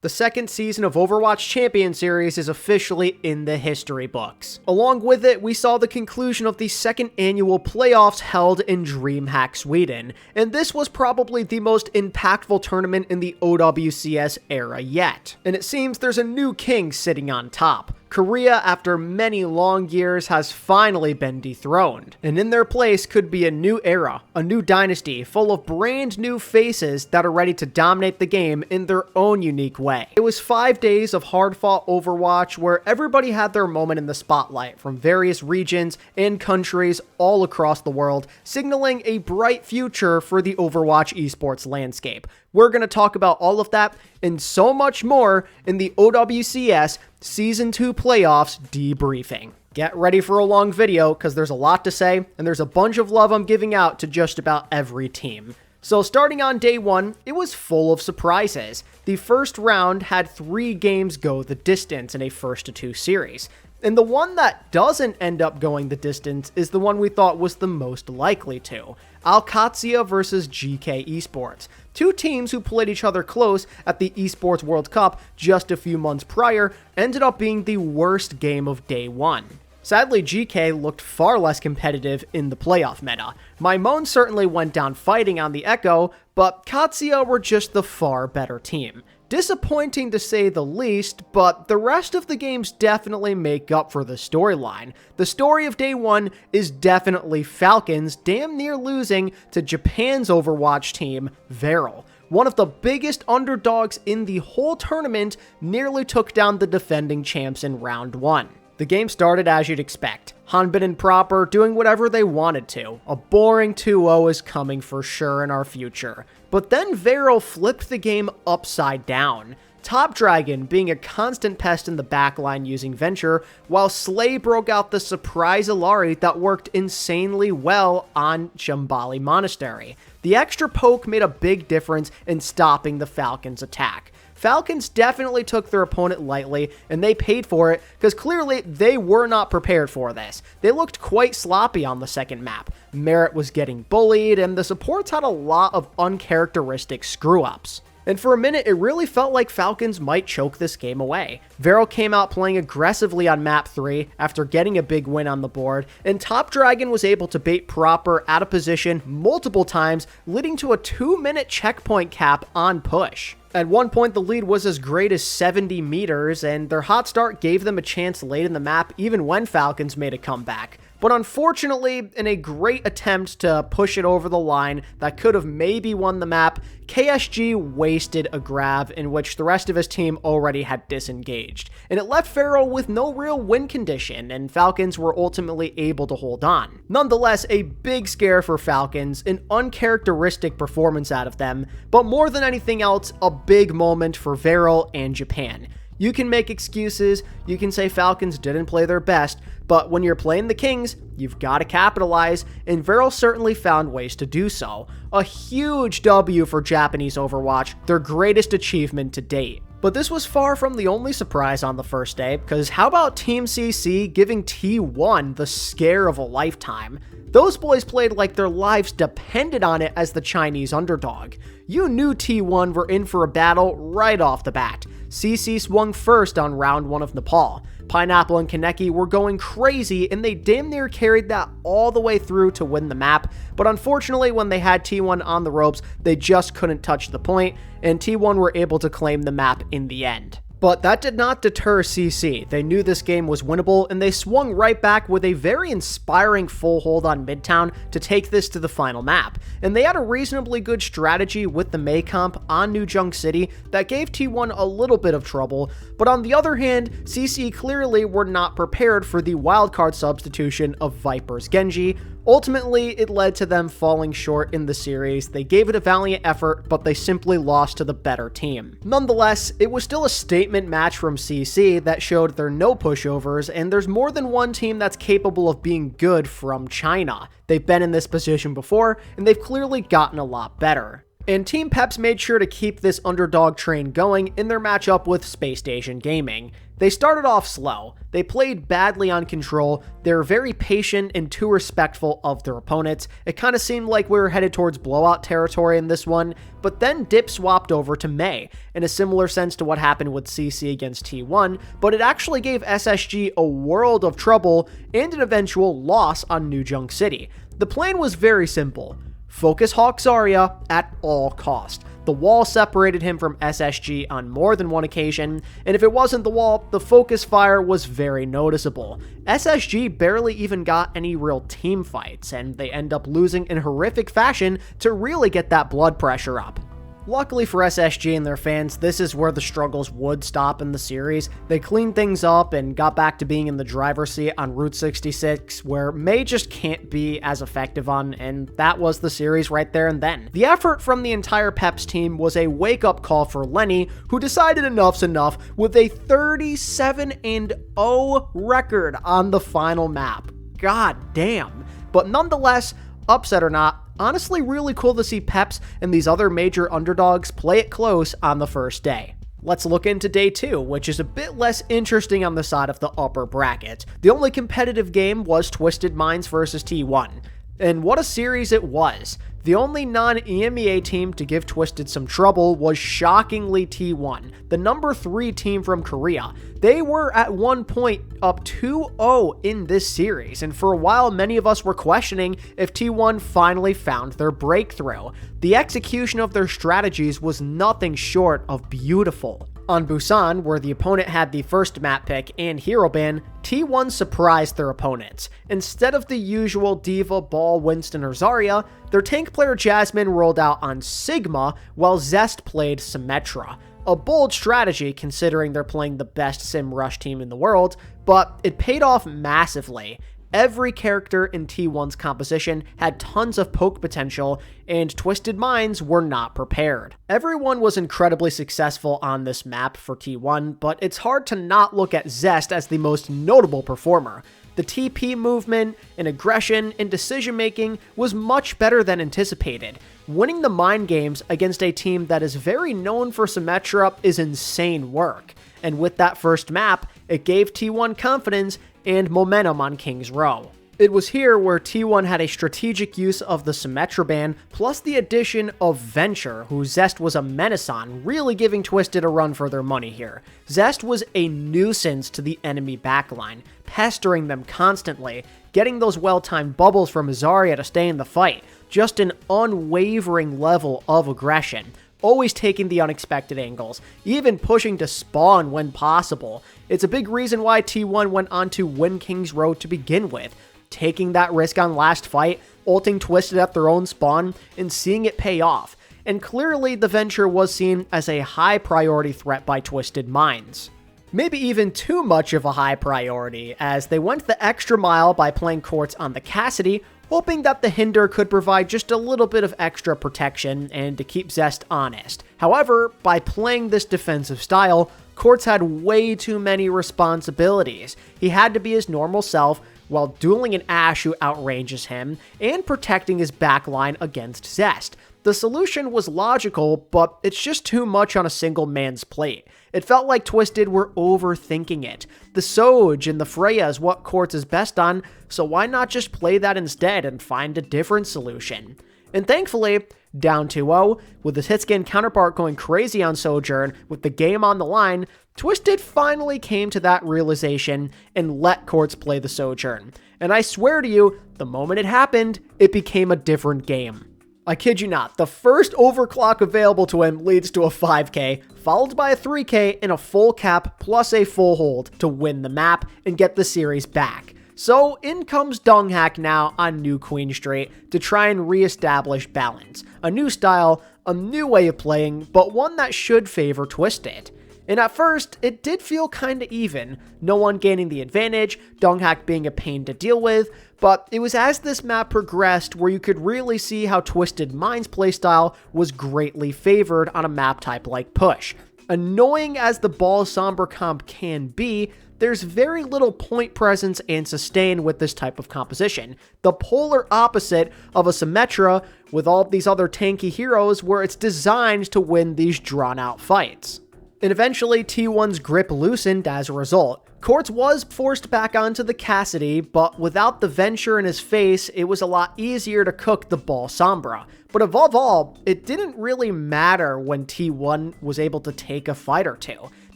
The second season of Overwatch Champion Series is officially in the history books. Along with it, we saw the conclusion of the second annual playoffs held in DreamHack, Sweden, and this was probably the most impactful tournament in the OWCS era yet. And it seems there's a new king sitting on top. Korea, after many long years, has finally been dethroned, and in their place could be a new era, a new dynasty full of brand new faces that are ready to dominate the game in their own unique way. It was 5 days of hard-fought Overwatch where everybody had their moment in the spotlight from various regions and countries all across the world, signaling a bright future for the Overwatch esports landscape. We're going to talk about all of that and so much more in the OWCS Season 2 Playoffs Debriefing. Get ready for a long video because there's a lot to say and there's a bunch of love I'm giving out to just about every team. So starting on day 1, it was full of surprises. The first round had 3 games go the distance in a 1-2 series. And the one that doesn't end up going the distance is the one we thought was the most likely to. alexyOWL versus GK Esports. 2 teams who played each other close at the Esports World Cup just a few months prior ended up being the worst game of day 1. Sadly, GK looked far less competitive in the playoff meta. Maimon certainly went down fighting on the Echo, but alexyOWL were just the far better team. Disappointing to say the least, but the rest of the games definitely make up for the storyline. The story of day 1 is definitely Falcons damn near losing to Japan's Overwatch team, Veryl. One of the biggest underdogs in the whole tournament nearly took down the defending champs in round 1. The game started as you'd expect. Hanbin and Proper doing whatever they wanted to. A boring 2-0 is coming for sure in our future. But then Veryl flipped the game upside down. Top Dragon being a constant pest in the backline using Venture, while Slay broke out the surprise Illari that worked insanely well on Shambali Monastery. The extra poke made a big difference in stopping the Falcons' attack. Falcons definitely took their opponent lightly, and they paid for it, because clearly they were not prepared for this. They looked quite sloppy on the second map. Merit was getting bullied, and the supports had a lot of uncharacteristic screw-ups. And for a minute, it really felt like Falcons might choke this game away. Veryl came out playing aggressively on map 3 after getting a big win on the board, and Top Dragon was able to bait Proper out of position multiple times, leading to a 2-minute checkpoint cap on push. At one point, the lead was as great as 70 meters, and their hot start gave them a chance late in the map even when Falcons made a comeback. But unfortunately, in a great attempt to push it over the line that could have maybe won the map, KSG wasted a grab in which the rest of his team already had disengaged. And it left Veryl with no real win condition, and Falcons were ultimately able to hold on. Nonetheless, a big scare for Falcons, an uncharacteristic performance out of them, but more than anything else, a big moment for Veryl and Japan. You can make excuses, you can say Falcons didn't play their best, but when you're playing the Kings, you've got to capitalize, and Veryl certainly found ways to do so. A huge W for Japanese Overwatch, their greatest achievement to date. But this was far from the only surprise on the first day, because how about Team CC giving T1 the scare of a lifetime? Those boys played like their lives depended on it as the Chinese underdog. You knew T1 were in for a battle right off the bat. CC swung first on round 1 of Nepal. Pineapple and Kaneki were going crazy, and they damn near carried that all the way through to win the map, but unfortunately when they had T1 on the ropes, they just couldn't touch the point, and T1 were able to claim the map in the end. But that did not deter CC. They knew this game was winnable, and they swung right back with a very inspiring full hold on Midtown to take this to the final map. And they had a reasonably good strategy with the May comp on New Junk City that gave T1 a little bit of trouble, but on the other hand, CC clearly were not prepared for the wildcard substitution of Viper's Genji. Ultimately, it led to them falling short in the series. They gave it a valiant effort, but they simply lost to the better team. Nonetheless, it was still a statement match from CC that showed they're no pushovers, and there's more than one team that's capable of being good from China. They've been in this position before, and they've clearly gotten a lot better. And Team Peps made sure to keep this underdog train going in their matchup with Space Station Gaming. They started off slow, they played badly on control, they were very patient and too respectful of their opponents. It kind of seemed like we were headed towards blowout territory in this one, but then Dip swapped over to May, in a similar sense to what happened with CC against T1, but it actually gave SSG a world of trouble and an eventual loss on New Junk City. The plan was very simple. Focus Hawk Zarya at all cost. The wall separated him from SSG on more than one occasion, and if it wasn't the wall, the focus fire was very noticeable. SSG barely even got any real team fights, and they end up losing in horrific fashion to really get that blood pressure up. Luckily for SSG and their fans, this is where the struggles would stop in the series. They cleaned things up and got back to being in the driver's seat on Route 66, where May just can't be as effective on, and that was the series right there and then. The effort from the entire Peps team was a wake-up call for Lenny, who decided enough's enough with a 37-0 record on the final map. God damn. But nonetheless, upset or not, honestly really cool to see Peps and these other major underdogs play it close on the first day. Let's look into day 2, which is a bit less interesting on the side of the upper bracket. The only competitive game was Twisted Minds versus T1. And what a series it was. The only non-EMEA team to give Twisted some trouble was shockingly T1, the number 3 team from Korea. They were at one point up 2-0 in this series, and for a while many of us were questioning if T1 finally found their breakthrough. The execution of their strategies was nothing short of beautiful. On Busan, where the opponent had the first map pick and hero ban, T1 surprised their opponents. Instead of the usual Diva, Ball, Winston, or Zarya, their tank player Jasmine rolled out on Sigma, while Zest played Symmetra. A bold strategy considering they're playing the best Sim Rush team in the world, but it paid off massively. Every character in T1's composition had tons of poke potential, and Twisted Minds were not prepared. Everyone was incredibly successful on this map for T1, but it's hard to not look at Zest as the most notable performer. The TP movement and aggression and decision-making was much better than anticipated. Winning the mind games against a team that is very known for Symmetra is insane work, and with that first map, it gave T1 confidence and momentum on King's Row. It was here where T1 had a strategic use of the Symmetra ban, plus the addition of Venture, who Zest was a menace on, really giving Twisted a run for their money here. Zest was a nuisance to the enemy backline, pestering them constantly, getting those well-timed bubbles from Zarya to stay in the fight, just an unwavering level of aggression. Always taking the unexpected angles, even pushing to spawn when possible. It's a big reason why T1 went on to win King's Row to begin with, taking that risk on last fight, ulting Twisted at their own spawn, and seeing it pay off. And clearly the Venture was seen as a high priority threat by Twisted Minds. Maybe even too much of a high priority, as they went the extra mile by playing courts on the Cassidy, hoping that the Hinder could provide just a little bit of extra protection and to keep Zest honest. However, by playing this defensive style, Quartz had way too many responsibilities. He had to be his normal self while dueling an Ashe who outranges him and protecting his backline against Zest. The solution was logical, but it's just too much on a single man's plate. It felt like Twisted were overthinking it. The Soj and the Freya is what Quartz is best on, so why not just play that instead and find a different solution? And thankfully, down 2-0, with his hitscan counterpart going crazy on Sojourn with the game on the line, Twisted finally came to that realization and let Quartz play the Sojourn. And I swear to you, the moment it happened, it became a different game. I kid you not, the first overclock available to him leads to a 5k, followed by a 3k and a full cap plus a full hold to win the map and get the series back. So in comes Donghack now on New Queen Street to try and re-establish balance. A new style, a new way of playing, but one that should favor Twisted. And at first, it did feel kinda even, no one gaining the advantage, Donghack being a pain to deal with, but it was as this map progressed where you could really see how Twisted Minds playstyle was greatly favored on a map type like Push. Annoying as the Ball Somber comp can be, there's very little point presence and sustain with this type of composition, the polar opposite of a Symmetra with all these other tanky heroes where it's designed to win these drawn-out fights. And eventually, T1's grip loosened as a result. Quartz was forced back onto the Cassidy, but without the Venture in his face, it was a lot easier to cook the Ball Sombra. But above all, it didn't really matter when T1 was able to take a fight or two.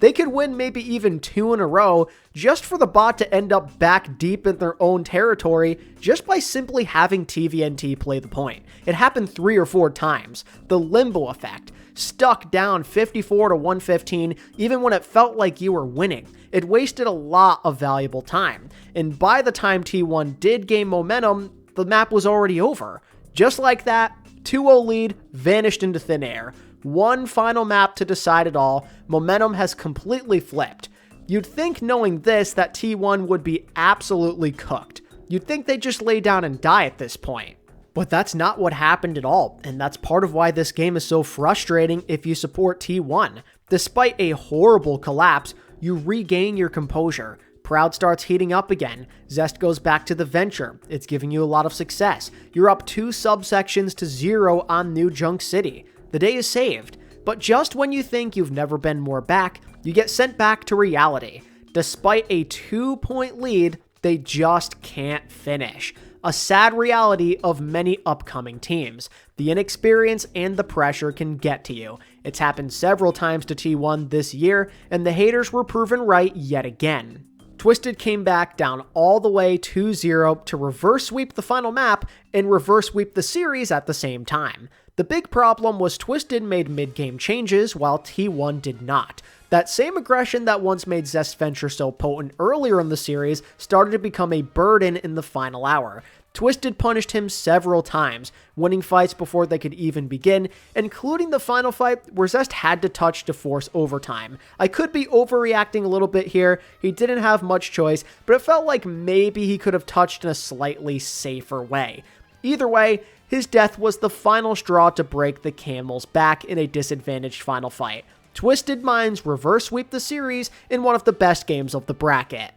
They could win maybe even 2 in a row just for the bot to end up back deep in their own territory just by simply having TVNT play the point. It happened 3 or 4 times. The limbo effect. Stuck down 54 to 115 even when it felt like you were winning. It wasted a lot of valuable time. And by the time T1 did gain momentum, the map was already over. Just like that, 2-0 lead vanished into thin air. One final map to decide it all. Momentum has completely flipped. You'd think knowing this that T1 would be absolutely cooked. You'd think they'd just lay down and die at this point. But that's not what happened at all, and that's part of why this game is so frustrating if you support T1. Despite a horrible collapse, you regain your composure. Proud starts heating up again. Zest goes back to the Venture. It's giving you a lot of success. You're up 2 subsections to 0 on New Junk City. The day is saved. But just when you think you've never been more back, you get sent back to reality. Despite a 2-point lead, they just can't finish. A sad reality of many upcoming teams. The inexperience and the pressure can get to you. It's happened several times to T1 this year, and the haters were proven right yet again. Twisted came back down all the way 2-0 to reverse sweep the final map and reverse sweep the series at the same time. The big problem was Twisted made mid-game changes while T1 did not. That same aggression that once made Zest Venture so potent earlier in the series started to become a burden in the final hour. Twisted punished him several times, winning fights before they could even begin, including the final fight where Zest had to touch to force overtime. I could be overreacting a little bit here, he didn't have much choice, but it felt like maybe he could have touched in a slightly safer way. Either way, his death was the final straw to break the camel's back in a disadvantaged final fight. Twisted Minds reverse sweep the series in one of the best games of the bracket.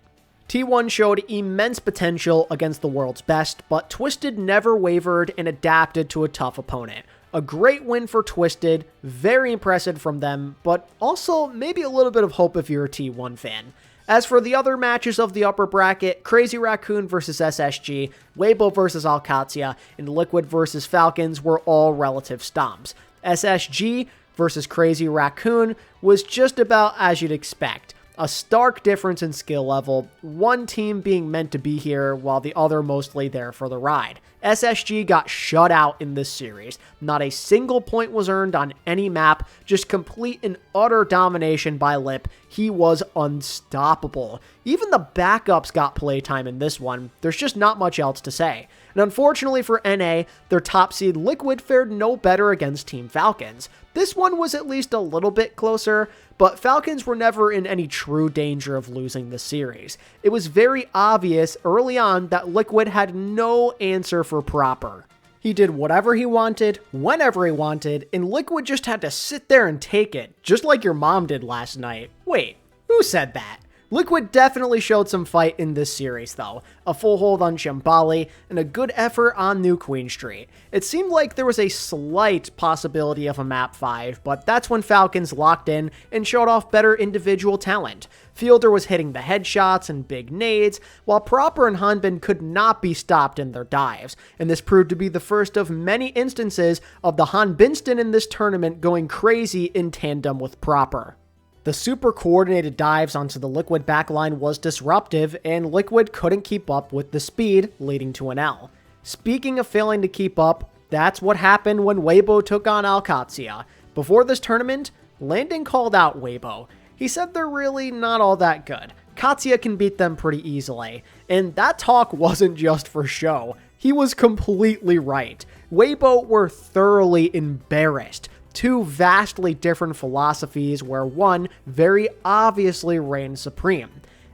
T1 showed immense potential against the world's best, but Twisted never wavered and adapted to a tough opponent. A great win for Twisted, very impressive from them, but also maybe a little bit of hope if you're a T1 fan. As for the other matches of the upper bracket, Crazy Raccoon vs SSG, Weibo vs AlexyOWL, and Liquid vs Falcons were all relative stomps. SSG versus Crazy Raccoon was just about as you'd expect. A stark difference in skill level, one team being meant to be here while the other mostly there for the ride. SSG got shut out in this series. Not a single point was earned on any map, just complete and utter domination by Lip. He was unstoppable. Even the backups got playtime in this one. There's just not much else to say. And unfortunately for NA, their top seed Liquid fared no better against Team Falcons. This one was at least a little bit closer, but Falcons were never in any true danger of losing the series. It was very obvious early on that Liquid had no answer for Proper. He did whatever he wanted, whenever he wanted, and Liquid just had to sit there and take it, just like your mom did last night. Wait, who said that? Liquid definitely showed some fight in this series though, a full hold on Shambali, and a good effort on New Queen Street. It seemed like there was a slight possibility of a map 5, but that's when Falcons locked in and showed off better individual talent. Fielder was hitting the headshots and big nades, while Proper and Hanbin could not be stopped in their dives, and this proved to be the first of many instances of the Hanbinston in this tournament going crazy in tandem with Proper. The super coordinated dives onto the Liquid backline was disruptive, and Liquid couldn't keep up with the speed, leading to an L. Speaking of failing to keep up, that's what happened when Weibo took on AlexyOWL. Before this tournament, Landon called out Weibo. He said they're really not all that good. Katsuya can beat them pretty easily, and that talk wasn't just for show. He was completely right. Weibo were thoroughly embarrassed. Two vastly different philosophies where one very obviously reigned supreme.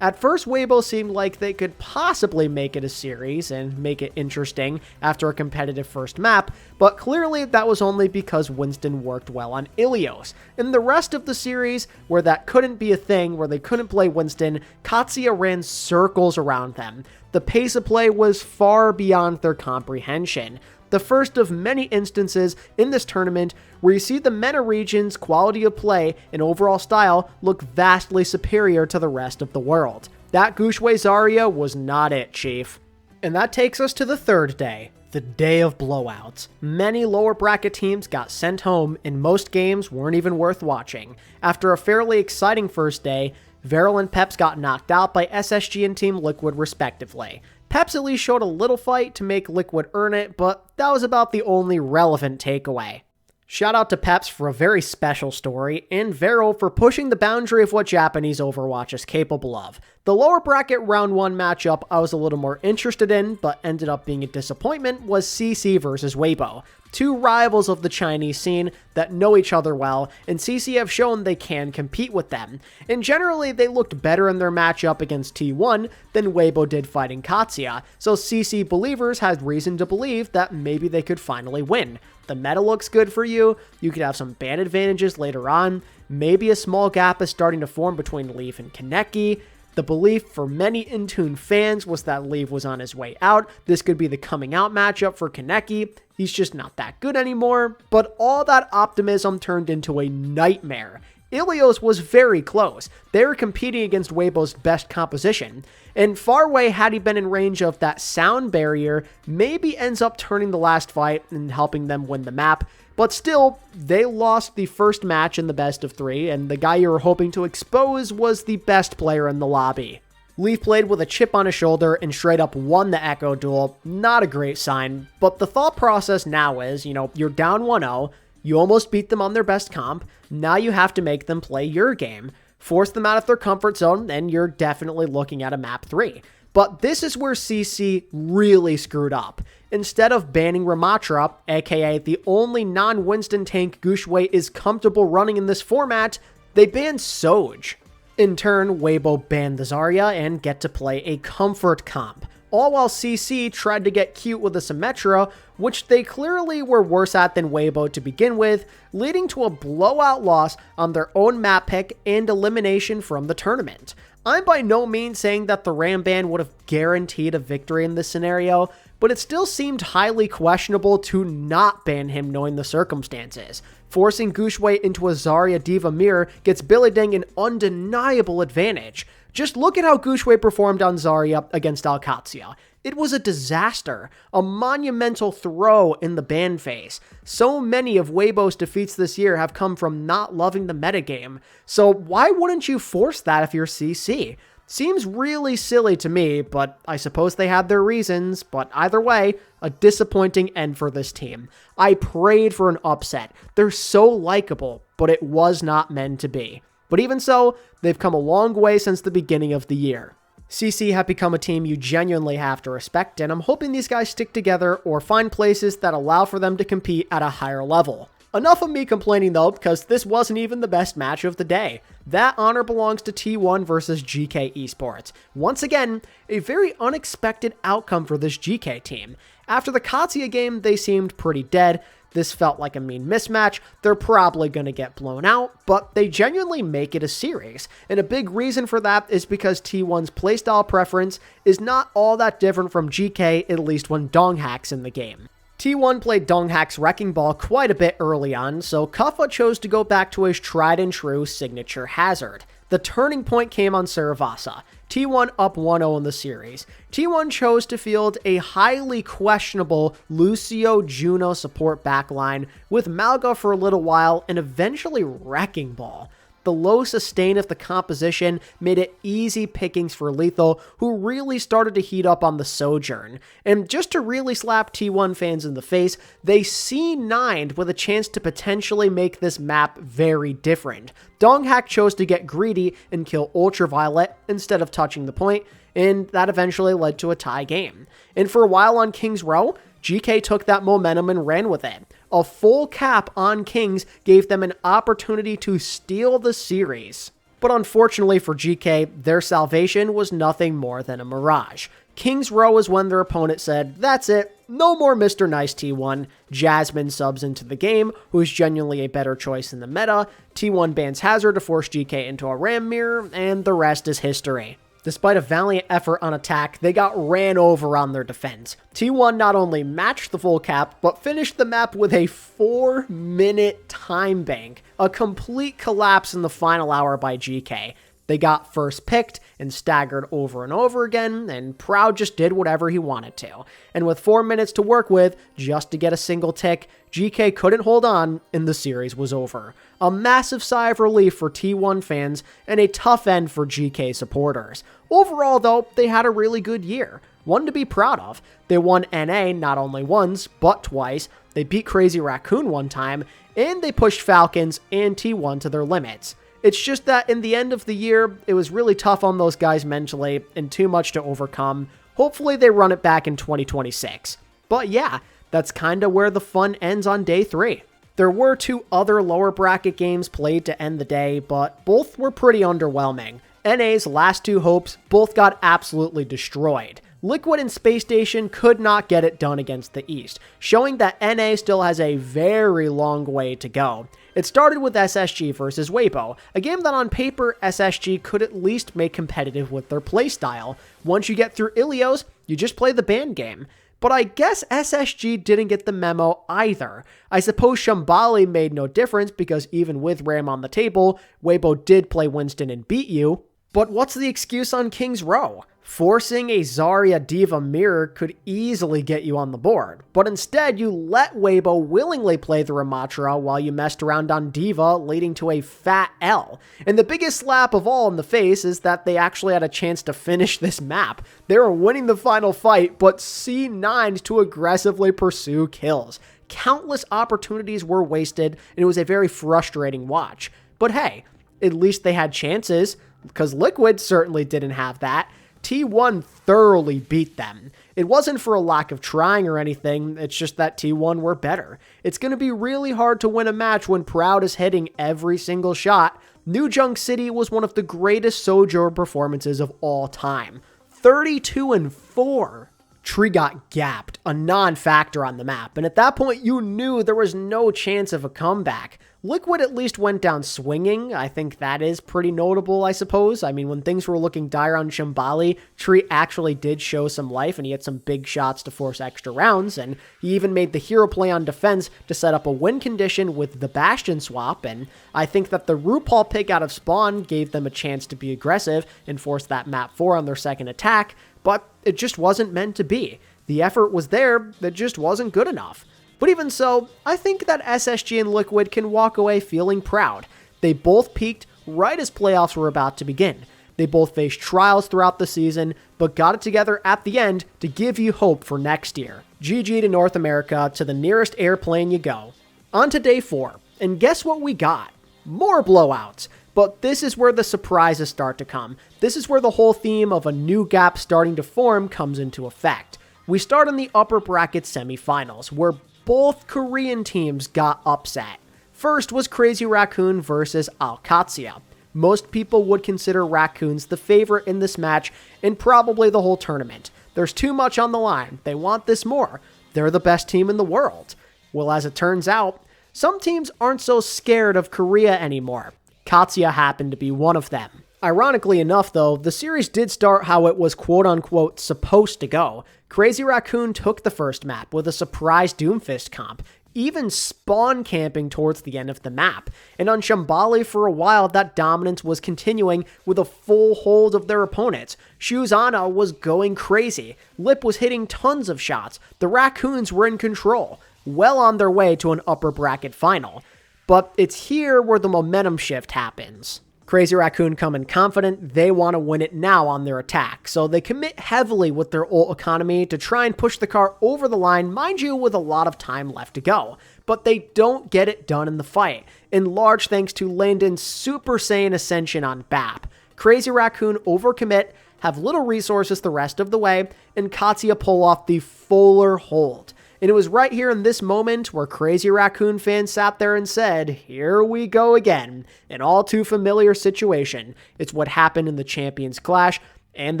At first, Weibo seemed like they could possibly make it a series and make it interesting after a competitive first map, but clearly that was only because Winston worked well on Ilios. In the rest of the series, where that couldn't be a thing, where they couldn't play Winston, Katsuya ran circles around them. The pace of play was far beyond their comprehension. the first of many instances in this tournament where you see the MENA region's quality of play and overall style look vastly superior to the rest of the world. That Gushue Zarya was not it, Chief. And that takes us to the third day, the day of blowouts. Many lower bracket teams got sent home, and most games weren't even worth watching. After a fairly exciting first day, Viral and Peps got knocked out by SSG and Team Liquid respectively. Peps at least showed a little fight to make Liquid earn it, but that was about the only relevant takeaway. Shout out to Peps for a very special story, and Viral for pushing the boundary of what Japanese Overwatch is capable of. The lower bracket round 1 matchup I was a little more interested in, but ended up being a disappointment, was CC versus Weibo. Two rivals of the Chinese scene that know each other well, and CC have shown they can compete with them. And generally, they looked better in their matchup against T1 than Weibo did fighting Katsuya, so CC believers had reason to believe that maybe they could finally win. The meta looks good for you, you could have some ban advantages later on, maybe a small gap is starting to form between Leaf and Kaneki. The belief for many Intune fans was that Leaf was on his way out. This could be the coming out matchup for Kaneki. He's just not that good anymore. But all that optimism turned into a nightmare. Ilios was very close. They were competing against Weibo's best composition. And Farway, had he been in range of that sound barrier, maybe ends up turning the last fight and helping them win the map. But still, they lost the first match in the best of 3, and the guy you were hoping to expose was the best player in the lobby. Leaf played with a chip on his shoulder and straight up won the Echo duel. Not a great sign, but the thought process now is, you're down 1-0, you almost beat them on their best comp, now you have to make them play your game. Force them out of their comfort zone, and you're definitely looking at a map 3. But this is where CC really screwed up. Instead of banning Ramatra, aka the only non-Winston tank Gushue is comfortable running in this format, they banned Soj. In turn, Weibo banned the Zarya and get to play a comfort comp. All while CC tried to get cute with the Symmetra, which they clearly were worse at than Weibo to begin with, leading to a blowout loss on their own map pick and elimination from the tournament. I'm by no means saying that the Ram ban would have guaranteed a victory in this scenario, but it still seemed highly questionable to not ban him knowing the circumstances. Forcing Gushue into a Zarya Diva mirror gets Billy Deng an undeniable advantage. Just look at how Gushue performed on Zarya against AlexyOWL. It was a disaster, a monumental throw in the ban phase. So many of Weibo's defeats this year have come from not loving the metagame, so why wouldn't you force that if you're CC? Seems really silly to me, but I suppose they had their reasons, but either way, a disappointing end for this team. I prayed for an upset. They're so likable, but it was not meant to be. But even so, they've come a long way since the beginning of the year. CC have become a team you genuinely have to respect, and I'm hoping these guys stick together or find places that allow for them to compete at a higher level. Enough of me complaining though, because this wasn't even the best match of the day. That honor belongs to T1 versus GK Esports. Once again, a very unexpected outcome for this GK team. After the Katsuya game, they seemed pretty dead. This felt like a mean mismatch. They're probably going to get blown out, but they genuinely make it a series. And a big reason for that is because T1's playstyle preference is not all that different from GK, at least when Donghack's in the game. T1 played Donghack's Wrecking Ball quite a bit early on, so Kuffa chose to go back to his tried and true signature hazard. The turning point came on Saravasa. T1 up 1-0 in the series. T1 chose to field a highly questionable Lucio Juno support backline with Malga for a little while and eventually Wrecking Ball. The low sustain of the composition made it easy pickings for Lethal, who really started to heat up on the Sojourn. And just to really slap T1 fans in the face, they C9'd with a chance to potentially make this map very different. Donghack chose to get greedy and kill Ultraviolet instead of touching the point, and that eventually led to a tie game. And for a while on King's Row, GK took that momentum and ran with it. A full cap on Kings gave them an opportunity to steal the series. But unfortunately for GK, their salvation was nothing more than a mirage. King's Row is when their opponent said, "That's it, no more Mr. Nice T1. Jasmine subs into the game, who is genuinely a better choice in the meta. T1 bans Hazard to force GK into a Ram mirror, and the rest is history." Despite a valiant effort on attack, they got ran over on their defense. T1 not only matched the full cap, but finished the map with a 4-minute time bank, a complete collapse in the final hour by GK. They got first picked and staggered over and over again, and Proud just did whatever he wanted to. And with 4 minutes to work with, just to get a single tick, GK couldn't hold on, and the series was over. A massive sigh of relief for T1 fans, and a tough end for GK supporters. Overall, though, they had a really good year. One to be proud of. They won NA not only once, but twice. They beat Crazy Raccoon one time, and they pushed Falcons and T1 to their limits. It's just that in the end of the year, it was really tough on those guys mentally and too much to overcome. Hopefully they run it back in 2026. But yeah, that's kinda where the fun ends on day 3. There were 2 other lower bracket games played to end the day, but both were pretty underwhelming. NA's last 2 hopes both got absolutely destroyed. Liquid and Space Station could not get it done against the East, showing that NA still has a very long way to go. It started with SSG versus Weibo, a game that on paper SSG could at least make competitive with their playstyle. Once you get through Ilios, you just play the ban game. But I guess SSG didn't get the memo either. I suppose Shambali made no difference because even with Ram on the table, Weibo did play Winston and beat you. But what's the excuse on King's Row? Forcing a Zarya Diva mirror could easily get you on the board, but instead you let Weibo willingly play the Ramatra while you messed around on Diva, leading to a fat L. And the biggest slap of all in the face is that they actually had a chance to finish this map. They were winning the final fight, but C9'd to aggressively pursue kills. Countless opportunities were wasted, and it was a very frustrating watch. But hey, at least they had chances, because Liquid certainly didn't have that. T1 thoroughly beat them. It wasn't for a lack of trying or anything, it's just that T1 were better. It's going to be really hard to win a match when Proud is hitting every single shot. New Junk City was one of the greatest Sojourn performances of all time. 32-4. Tree got gapped, a non-factor on the map, and at that point you knew there was no chance of a comeback. Liquid at least went down swinging. I think that is pretty notable, I suppose. I mean, when things were looking dire on Shambali, Tree actually did show some life, and he had some big shots to force extra rounds, and he even made the hero play on defense to set up a win condition with the Bastion swap, and I think that the RuPaul pick out of spawn gave them a chance to be aggressive and force that map 4 on their second attack, but it just wasn't meant to be. The effort was there, that just wasn't good enough. But even so, I think that SSG and Liquid can walk away feeling proud. They both peaked right as playoffs were about to begin. They both faced trials throughout the season, but got it together at the end to give you hope for next year. GG to North America, to the nearest airplane you go. On to day 4, and guess what we got? More blowouts. But this is where the surprises start to come. This is where the whole theme of a new gap starting to form comes into effect. We start in the upper bracket semifinals, where both Korean teams got upset. First was Crazy Raccoon versus alexyOWL. Most people would consider Raccoons the favorite in this match and probably the whole tournament. There's too much on the line. They want this more. They're the best team in the world. Well, as it turns out, some teams aren't so scared of Korea anymore. Katsuya happened to be one of them. Ironically enough, though, the series did start how it was quote-unquote supposed to go. Crazy Raccoon took the first map with a surprise Doomfist comp, even spawn camping towards the end of the map. And on Shambali for a while, that dominance was continuing with a full hold of their opponents. Shuzana was going crazy. Lip was hitting tons of shots. The Raccoons were in control, well on their way to an upper bracket final. But it's here where the momentum shift happens. Crazy Raccoon come in confident, they want to win it now on their attack, so they commit heavily with their ult economy to try and push the car over the line, mind you, with a lot of time left to go. But they don't get it done in the fight, in large thanks to Landon's Super Saiyan Ascension on BAP. Crazy Raccoon overcommit, have little resources the rest of the way, and Katsuya pull off the fuller hold. And it was right here in this moment where Crazy Raccoon fans sat there and said, here we go again. An all too familiar situation. It's what happened in the Champions Clash and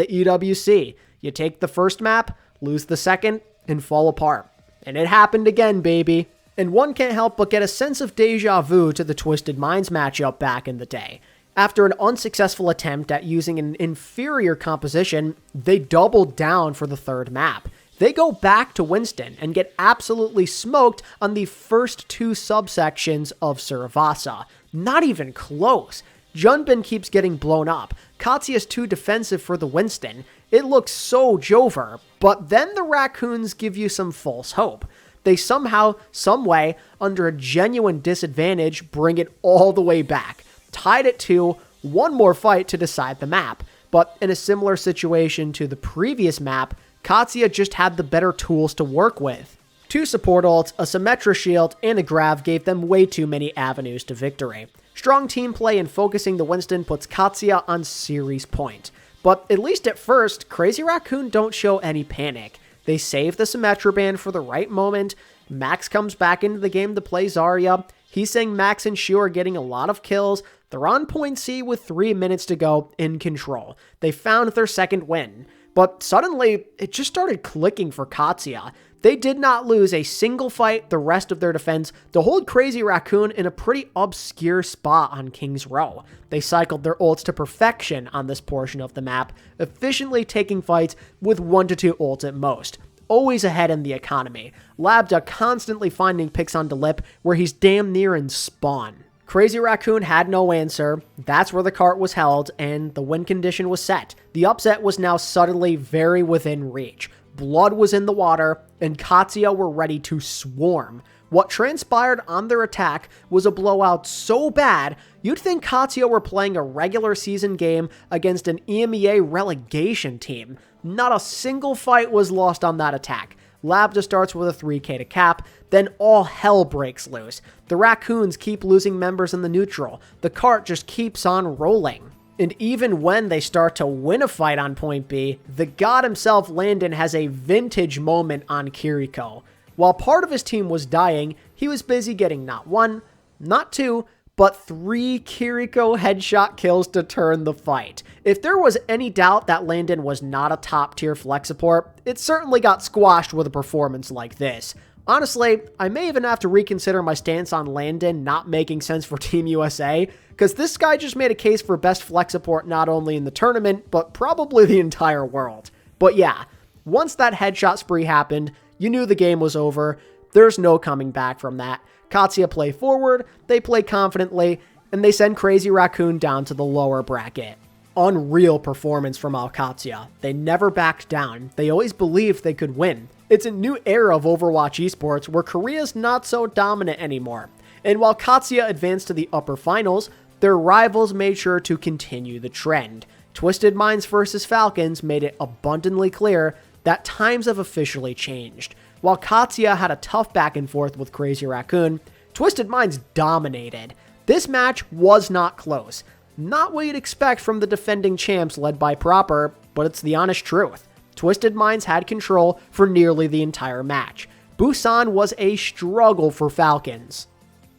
the EWC. You take the first map, lose the second, and fall apart. And it happened again, baby. And one can't help but get a sense of deja vu to the Twisted Minds matchup back in the day. After an unsuccessful attempt at using an inferior composition, they doubled down for the third map. They go back to Winston and get absolutely smoked on the first two subsections of Suravasa. Not even close. Junbin keeps getting blown up. Katsuya's too defensive for the Winston. It looks so Jover, but then the Raccoons give you some false hope. They somehow, someway, under a genuine disadvantage, bring it all the way back. Tied at 2, one more fight to decide the map. But in a similar situation to the previous map, Katsuya just had the better tools to work with. 2 support ults, a Symmetra shield, and a Grav gave them way too many avenues to victory. Strong team play and focusing the Winston puts Katsuya on series point. But at least at first, Crazy Raccoon don't show any panic. They save the Symmetra ban for the right moment. Max comes back into the game to play Zarya. He's saying Max and Shu are getting a lot of kills. They're on point C with 3 minutes to go, in control. They found their second win. But suddenly, it just started clicking for Katsuya. They did not lose a single fight the rest of their defense to hold Crazy Raccoon in a pretty obscure spot on King's Row. They cycled their ults to perfection on this portion of the map, efficiently taking fights with 1 to 2 ults at most. Always ahead in the economy. Labda constantly finding picks on Delip where he's damn near in spawn. Crazy Raccoon had no answer. That's where the cart was held, and the win condition was set. The upset was now suddenly very within reach. Blood was in the water, and Katsuya were ready to swarm. What transpired on their attack was a blowout so bad, you'd think Katsuya were playing a regular season game against an EMEA relegation team. Not a single fight was lost on that attack. Labda starts with a 3k to cap, then all hell breaks loose. The Raccoons keep losing members in the neutral. The cart just keeps on rolling. And even when they start to win a fight on point B, the god himself Landon has a vintage moment on Kiriko. While part of his team was dying, he was busy getting not 1, not 2, but 3 Kiriko headshot kills to turn the fight. If there was any doubt that Landon was not a top-tier flex support, it certainly got squashed with a performance like this. Honestly, I may even have to reconsider my stance on Landon not making sense for Team USA, because this guy just made a case for best flex support not only in the tournament, but probably the entire world. But yeah, once that headshot spree happened, you knew the game was over. There's no coming back from that. Katsuya play forward, they play confidently, and they send Crazy Raccoon down to the lower bracket. Unreal performance from Katsuya. They never backed down. They always believed they could win. It's a new era of Overwatch esports where Korea's not so dominant anymore. And while Katsuya advanced to the upper finals, their rivals made sure to continue the trend. Twisted Minds versus Falcons made it abundantly clear that times have officially changed. While Katsuya had a tough back and forth with Crazy Raccoon, Twisted Minds dominated. This match was not close. Not what you'd expect from the defending champs led by Proper, but it's the honest truth. Twisted Minds had control for nearly the entire match. Busan was a struggle for Falcons.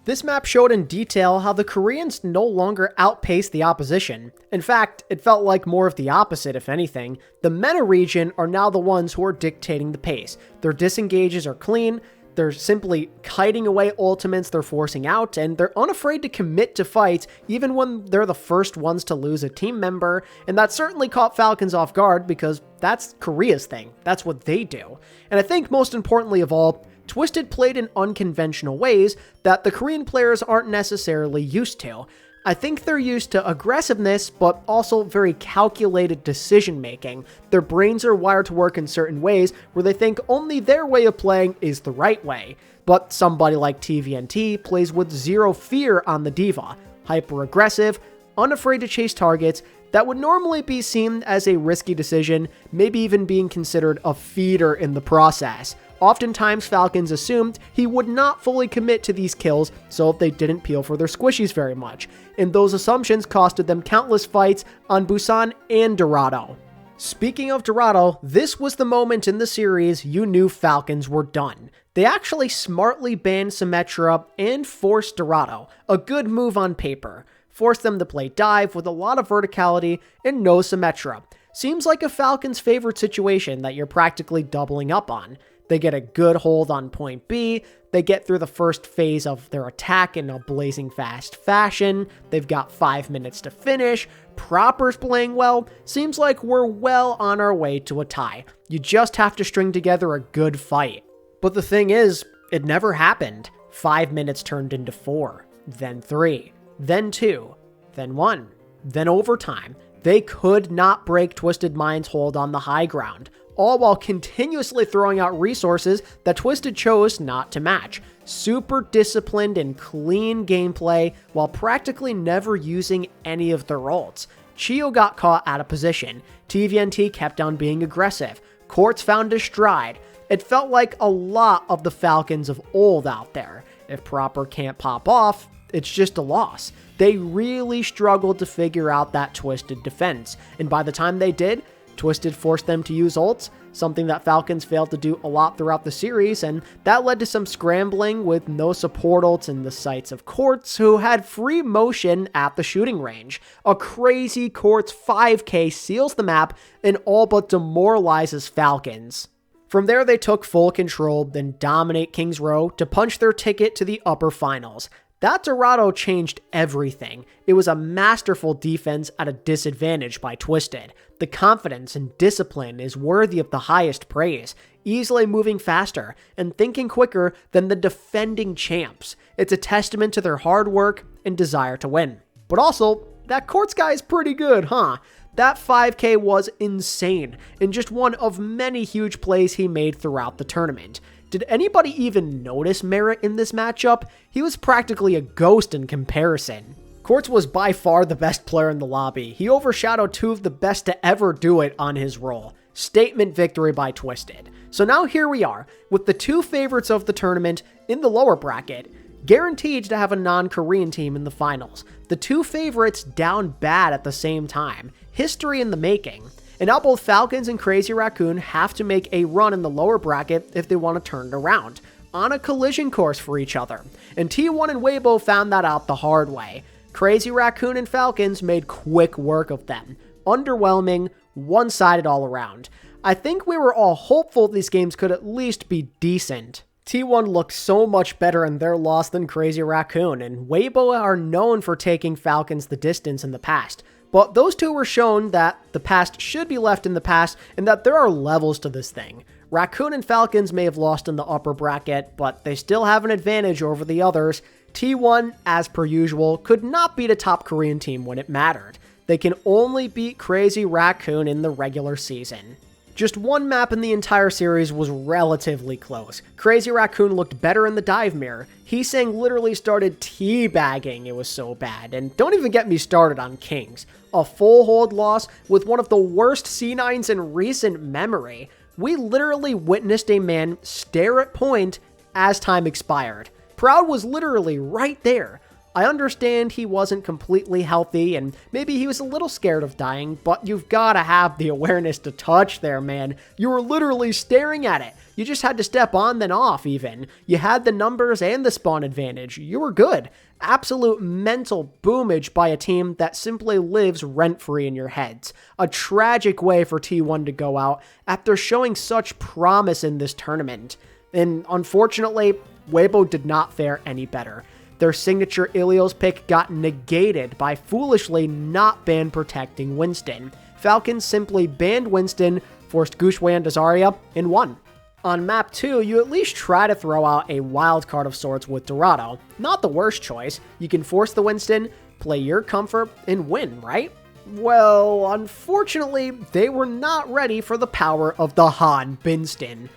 This map showed in detail how the Koreans no longer outpaced the opposition. In fact, it felt like more of the opposite, if anything. The meta region are now the ones who are dictating the pace. Their disengages are clean, they're simply kiting away ultimates they're forcing out, and they're unafraid to commit to fights even when they're the first ones to lose a team member, and that certainly caught Falcons off guard because that's Korea's thing. That's what they do. And I think most importantly of all, Twisted played in unconventional ways that the Korean players aren't necessarily used to. I think they're used to aggressiveness, but also very calculated decision making. Their brains are wired to work in certain ways where they think only their way of playing is the right way. But somebody like TVNT plays with zero fear on the diva, hyper aggressive, unafraid to chase targets that would normally be seen as a risky decision, maybe even being considered a feeder in the process. Oftentimes, Falcons assumed he would not fully commit to these kills, so they didn't peel for their squishies very much, and those assumptions costed them countless fights on Busan and Dorado. Speaking of Dorado, this was the moment in the series you knew Falcons were done. They actually smartly banned Symmetra and forced Dorado, a good move on paper. Forced them to play dive with a lot of verticality and no Symmetra. Seems like a Falcons favorite situation that you're practically doubling up on. They get a good hold on point B, they get through the first phase of their attack in a blazing fast fashion, they've got 5 minutes to finish, Proper's playing well, seems like we're well on our way to a tie. You just have to string together a good fight. But the thing is, it never happened. 5 minutes turned into 4, then 3, then 2, then 1, then overtime. They could not break Twisted Mind's hold on the high ground, all while continuously throwing out resources that Twisted chose not to match. Super disciplined and clean gameplay while practically never using any of their ults. Chio got caught out of position. TVNT kept on being aggressive. Quartz found his stride. It felt like a lot of the Falcons of old out there. If Proper can't pop off, it's just a loss. They really struggled to figure out that Twisted defense, and by the time they did, Twisted forced them to use ults, something that Falcons failed to do a lot throughout the series, and that led to some scrambling with no support ults in the sights of Quartz, who had free motion at the shooting range. A crazy Quartz 5k seals the map and all but demoralizes Falcons. From there, they took full control, then dominate Kings Row to punch their ticket to the upper finals. That Dorado changed everything. It was a masterful defense at a disadvantage by Twisted. The confidence and discipline is worthy of the highest praise, easily moving faster and thinking quicker than the defending champs. It's a testament to their hard work and desire to win. But also, that Quartz guy is pretty good, huh? That 5k was insane, and just one of many huge plays he made throughout the tournament. Did anybody even notice Merit in this matchup? He was practically a ghost in comparison. Quartz was by far the best player in the lobby. He overshadowed two of the best to ever do it on his role. Statement victory by Twisted. So now here we are, with the two favorites of the tournament in the lower bracket, guaranteed to have a non-Korean team in the finals. The two favorites down bad at the same time. History in the making. And now both Falcons and Crazy Raccoon have to make a run in the lower bracket if they want to turn it around, on a collision course for each other. And T1 and Weibo found that out the hard way. Crazy Raccoon and Falcons made quick work of them. Underwhelming, one-sided all around. I think we were all hopeful these games could at least be decent. T1 looked so much better in their loss than Crazy Raccoon, and Weibo are known for taking Falcons the distance in the past. But those two were shown that the past should be left in the past and that there are levels to this thing. Raccoon and Falcons may have lost in the upper bracket, but they still have an advantage over the others. T1, as per usual, could not beat a top Korean team when it mattered. They can only beat Crazy Raccoon in the regular season. Just one map in the entire series was relatively close. Crazy Raccoon looked better in the dive mirror. Heesang literally started teabagging, it was so bad. And don't even get me started on Kings. A full hold loss with one of the worst C9s in recent memory. We literally witnessed a man stare at point as time expired. Proud was literally right there. I understand he wasn't completely healthy and maybe he was a little scared of dying, but you've got to have the awareness to touch there, man. You were literally staring at it. You just had to step on then off even. You had the numbers and the spawn advantage. You were good. Absolute mental boomage by a team that simply lives rent-free in your heads. A tragic way for T1 to go out after showing such promise in this tournament. And unfortunately, Weibo did not fare any better. Their signature Ilios pick got negated by foolishly not ban protecting Winston. Falcons simply banned Winston, forced Gushwei and Azaria, and won. On map 2, you at least try to throw out a wild card of sorts with Dorado. Not the worst choice. You can force the Winston, play your comfort, and win, right? Well, unfortunately, they were not ready for the power of the Han Binston.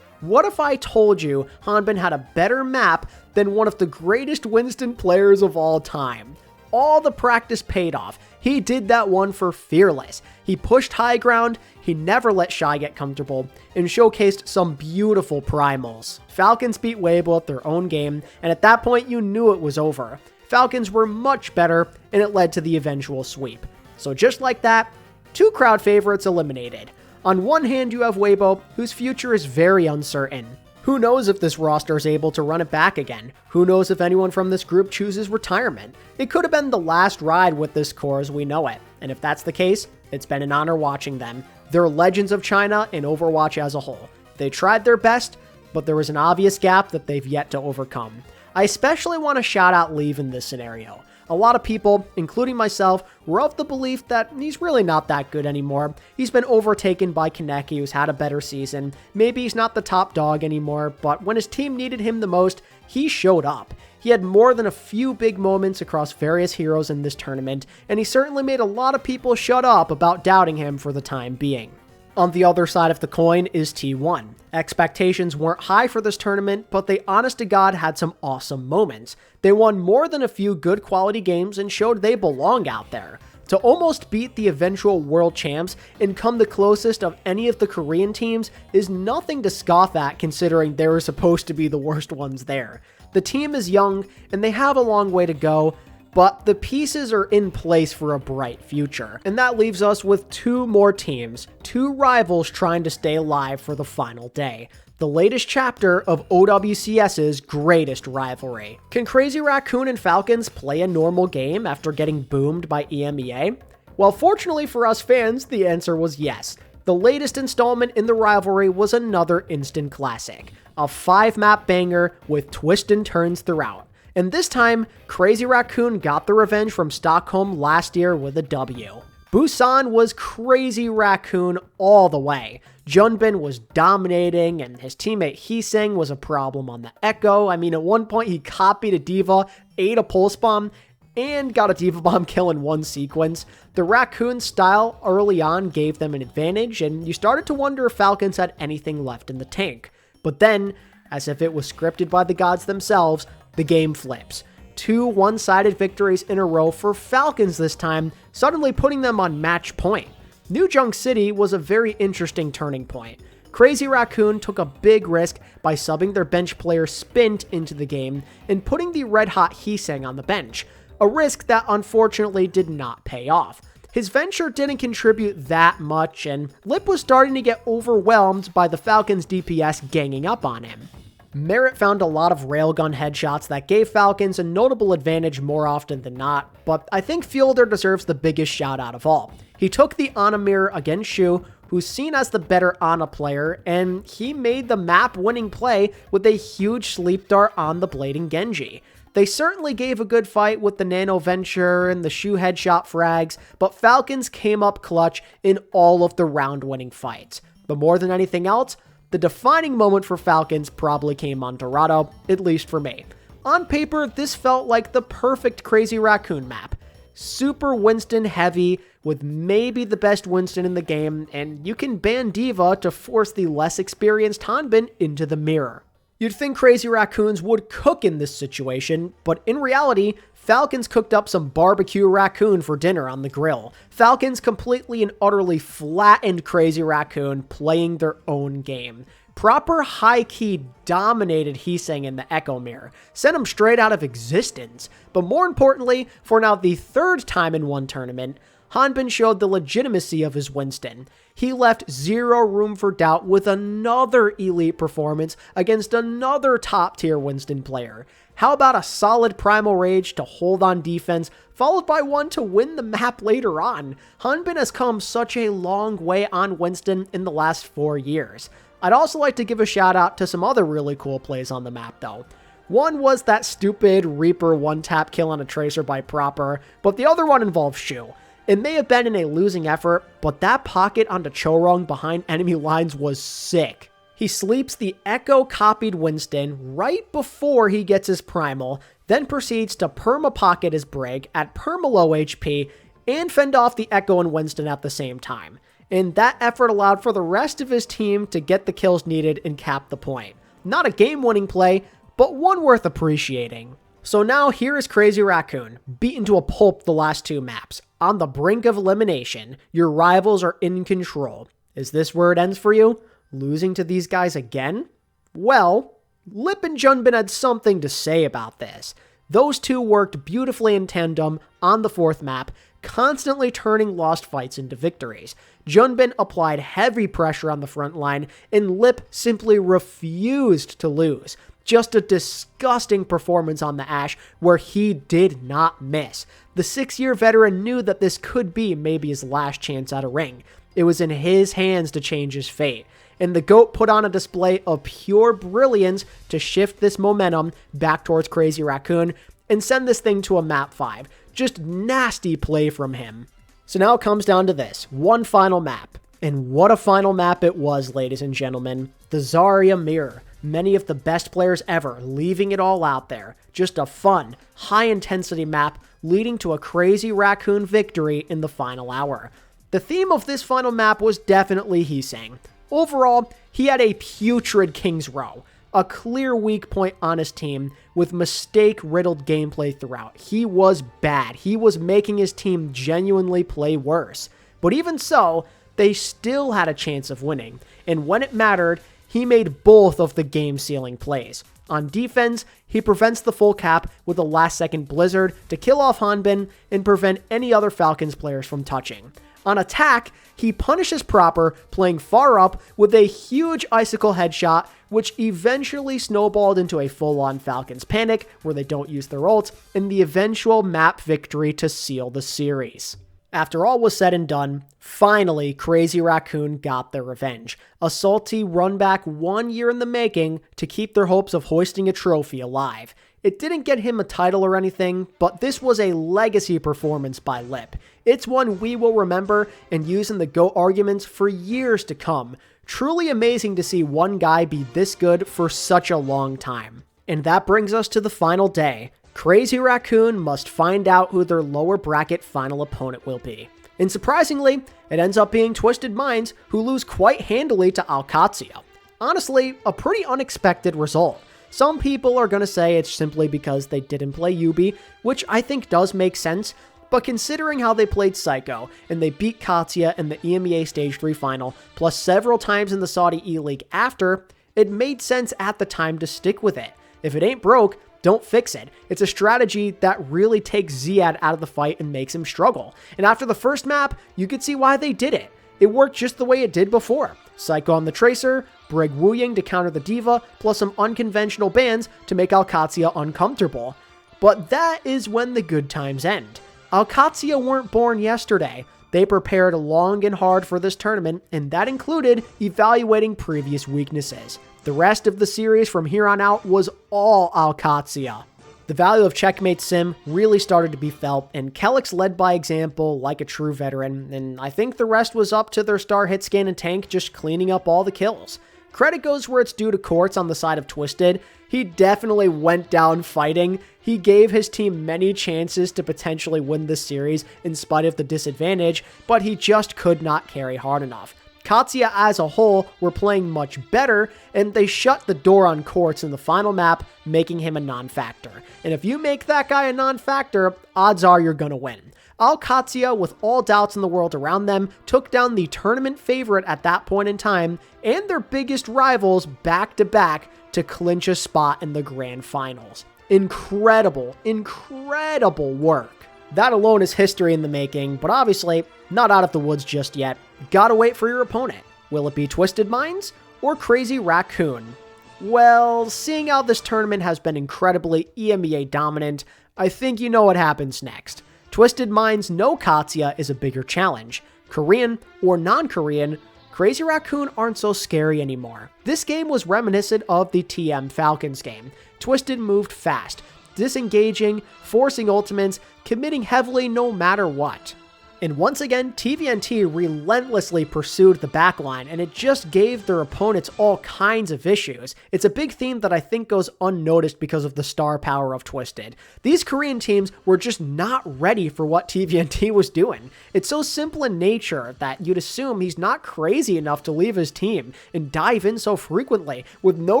What if I told you Hanbin had a better map than one of the greatest Winston players of all time? All the practice paid off. He did that one for Fearless. He pushed high ground, he never let Shy get comfortable, and showcased some beautiful primals. Falcons beat Weibo at their own game, and at that point you knew it was over. Falcons were much better, and it led to the eventual sweep. So just like that, two crowd favorites eliminated. On one hand, you have Weibo, whose future is very uncertain. Who knows if this roster is able to run it back again? Who knows if anyone from this group chooses retirement? It could have been the last ride with this core as we know it, and if that's the case, it's been an honor watching them. They're legends of China and Overwatch as a whole. They tried their best, but there was an obvious gap that they've yet to overcome. I especially want to shout out Leave in this scenario. A lot of people, including myself, were of the belief that he's really not that good anymore. He's been overtaken by Kaneki, who's had a better season. Maybe he's not the top dog anymore, but when his team needed him the most, he showed up. He had more than a few big moments across various heroes in this tournament, and he certainly made a lot of people shut up about doubting him for the time being. On the other side of the coin is T1. Expectations weren't high for this tournament, but they honest to God had some awesome moments. They won more than a few good quality games and showed they belong out there. To almost beat the eventual world champs and come the closest of any of the Korean teams is nothing to scoff at, considering they were supposed to be the worst ones there. The team is young and they have a long way to go, but the pieces are in place for a bright future. And that leaves us with two more teams, two rivals trying to stay alive for the final day. The latest chapter of OWCS's greatest rivalry. Can Crazy Raccoon and Falcons play a normal game after getting boomed by EMEA? Well, fortunately for us fans, the answer was yes. The latest installment in the rivalry was another instant classic, a 5-map banger with twists and turns throughout. And this time, Crazy Raccoon got the revenge from Stolkholm last year with a W. Busan was Crazy Raccoon all the way. Junbin was dominating, and his teammate Heeseng was a problem on the Echo. I mean, at one point he copied a D.Va, ate a pulse bomb, and got a D.Va bomb kill in one sequence. The Raccoon style early on gave them an advantage, and you started to wonder if Falcons had anything left in the tank. But then, as if it was scripted by the gods themselves, the game flips. 2 one-sided victories in a row for Falcons this time, suddenly putting them on match point. New Junk City was a very interesting turning point. Crazy Raccoon took a big risk by subbing their bench player Spint into the game and putting the red-hot Heeseng on the bench, a risk that unfortunately did not pay off. His venture didn't contribute that much, and Lip was starting to get overwhelmed by the Falcons' DPS ganging up on him. Merritt found a lot of railgun headshots that gave Falcons a notable advantage more often than not, but I think Fielder deserves the biggest shout out of all. He took the Ana mirror against Shu, who's seen as the better Ana player, and he made the map-winning play with a huge sleep dart on the Blading Genji. They certainly gave a good fight with the Nano Venture and the Shu headshot frags, but Falcons came up clutch in all of the round-winning fights. But more than anything else, the defining moment for Falcons probably came on Dorado, at least for me. On paper, this felt like the perfect Crazy Raccoon map. Super Winston heavy, with maybe the best Winston in the game, and you can ban D.Va to force the less experienced Hanbin into the mirror. You'd think Crazy Raccoons would cook in this situation, but in reality, Falcons cooked up some barbecue raccoon for dinner on the grill. Falcons completely and utterly flattened Crazy Raccoon, playing their own game. Proper high-key dominated Heeseng in the Echo Mirror, sent him straight out of existence. But more importantly, for now the third time in one tournament, Hanbin showed the legitimacy of his Winston. He left zero room for doubt with another elite performance against another top-tier Winston player. How about a solid Primal Rage to hold on defense, followed by one to win the map later on? Hanbin has come such a long way on Winston in the last 4 years. I'd also like to give a shout out to some other really cool plays on the map though. One was that stupid Reaper one-tap kill on a Tracer by Proper, but the other one involved Shu. It may have been in a losing effort, but that pocket onto Chorong behind enemy lines was sick. He sleeps the Echo-copied Winston right before he gets his Primal, then proceeds to perma-pocket his Brig at perma-low HP, and fend off the Echo and Winston at the same time. And that effort allowed for the rest of his team to get the kills needed and cap the point. Not a game-winning play, but one worth appreciating. So now here is Crazy Raccoon, beaten to a pulp the last 2 maps. On the brink of elimination, your rivals are in control. Is this where it ends for you? Losing to these guys again? Well, Lip and Junbin had something to say about this. Those two worked beautifully in tandem on the 4th map, constantly turning lost fights into victories. Junbin applied heavy pressure on the front line, and Lip simply refused to lose. Just a disgusting performance on the Ashe where he did not miss. The 6-year veteran knew that this could be maybe his last chance at a ring. It was in his hands to change his fate. and the GOAT put on a display of pure brilliance to shift this momentum back towards Crazy Raccoon and send this thing to a map 5. Just nasty play from him. So now it comes down to this, one final map. And what a final map it was, ladies and gentlemen. The Zarya Mirror. Many of the best players ever, leaving it all out there. Just a fun, high-intensity map leading to a Crazy Raccoon victory in the final hour. The theme of this final map was definitely Heesang. Overall, he had a putrid King's Row, a clear weak point on his team with mistake-riddled gameplay throughout. He was bad. He was making his team genuinely play worse. But even so, they still had a chance of winning, and when it mattered, he made both of the game-sealing plays. On defense, he prevents the full cap with a last-second blizzard to kill off Hanbin and prevent any other Falcons players from touching. On attack, he punishes proper, playing far up with a huge icicle headshot, which eventually snowballed into a full-on Falcons panic where they don't use their ults, and the eventual map victory to seal the series. After all was said and done, finally, Crazy Raccoon got their revenge. A salty run back 1 year in the making to keep their hopes of hoisting a trophy alive. It didn't get him a title or anything, but this was a legacy performance by Lip. It's one we will remember and use in the GOAT arguments for years to come. Truly amazing to see one guy be this good for such a long time. And that brings us to the final day. Crazy Raccoon must find out who their lower bracket final opponent will be. And surprisingly, it ends up being Twisted Minds, who lose quite handily to alexyOWL. Honestly, a pretty unexpected result. Some people are going to say it's simply because they didn't play Yubi, which I think does make sense, but considering how they played Psycho, and they beat Katya in the EMEA Stage 3 final, plus several times in the Saudi E-League after, it made sense at the time to stick with it. If it ain't broke, don't fix it. It's a strategy that really takes Ziad out of the fight and makes him struggle. And after the first map, you could see why they did it. It worked just the way it did before. Psycho on the Tracer, Brig Wu Ying to counter the Diva, plus some unconventional bans to make alexyOWL uncomfortable. But that is when the good times end. alexyOWL weren't born yesterday. They prepared long and hard for this tournament, and that included evaluating previous weaknesses. The rest of the series from here on out was all alexyOWL. The value of Checkmate Sim really started to be felt, and Kelix led by example like a true veteran, and I think the rest was up to their star Hitscan and Tank just cleaning up all the kills. Credit goes where it's due to Quartz on the side of Twisted. He definitely went down fighting. He gave his team many chances to potentially win this series in spite of the disadvantage, but he just could not carry hard enough. Katya as a whole were playing much better, and they shut the door on Quartz in the final map, making him a non-factor. And if you make that guy a non-factor, odds are you're gonna win. alexyOWL, with all doubts in the world around them, took down the tournament favorite at that point in time, and their biggest rivals back-to-back to clinch a spot in the grand finals. Incredible, incredible work. That alone is history in the making, but obviously not out of the woods just yet. Gotta wait for your opponent. Will it be Twisted Minds or Crazy Raccoon? Well, seeing how this tournament has been incredibly EMEA dominant, I think you know what happens next. Twisted Minds no Katya is a bigger challenge. Korean or non-Korean, Crazy Raccoon aren't so scary anymore. This game was reminiscent of the TM Falcons game. Twisted moved fast, disengaging, forcing ultimates, committing heavily no matter what. And once again, TVNT relentlessly pursued the backline, and it just gave their opponents all kinds of issues. It's a big theme that I think goes unnoticed because of the star power of Twisted. These Korean teams were just not ready for what TVNT was doing. It's so simple in nature that you'd assume he's not crazy enough to leave his team and dive in so frequently with no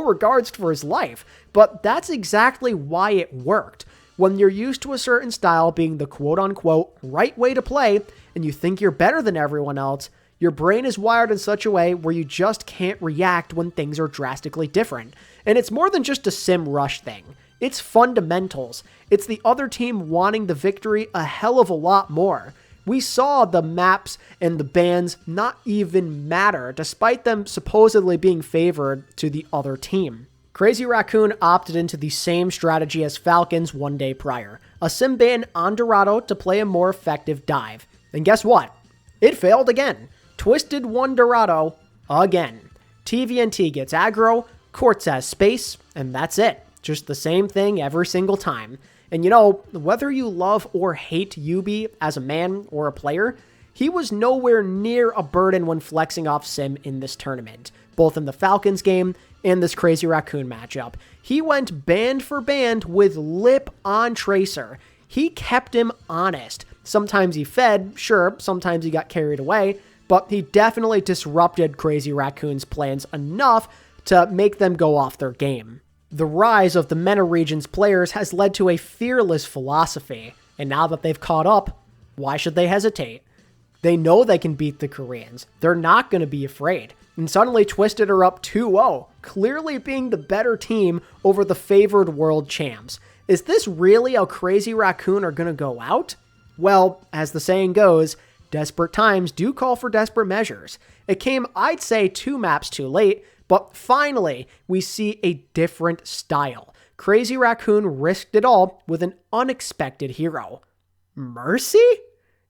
regards for his life. But that's exactly why it worked. When you're used to a certain style being the quote-unquote right way to play, and you think you're better than everyone else, your brain is wired in such a way where you just can't react when things are drastically different. And it's more than just a sim rush thing. It's fundamentals. It's the other team wanting the victory a hell of a lot more. We saw the maps and the bans not even matter, despite them supposedly being favored to the other team. Crazy Raccoon opted into the same strategy as Falcons one day prior, a sim ban on Dorado to play a more effective dive. And guess what? It failed again. Twisted won Dorado again. TVNT gets aggro, Quartz has space, and that's it. Just the same thing every single time. And you know, whether you love or hate Yubi as a man or a player, he was nowhere near a burden when flexing off Sim in this tournament, both in the Falcons game and this Crazy Raccoon matchup. He went band for band with lip on Tracer. He kept him honest. Sometimes he fed, sure, sometimes he got carried away, but he definitely disrupted Crazy Raccoon's plans enough to make them go off their game. The rise of the MENA region's players has led to a fearless philosophy, and now that they've caught up, why should they hesitate? They know they can beat the Koreans. They're not going to be afraid. And suddenly Twisted are up 2-0, clearly being the better team over the favored world champs. Is this really how Crazy Raccoon are going to go out? Well, as the saying goes, desperate times do call for desperate measures. It came, I'd say, 2 maps too late, but finally, we see a different style. Crazy Raccoon risked it all with an unexpected hero. Mercy?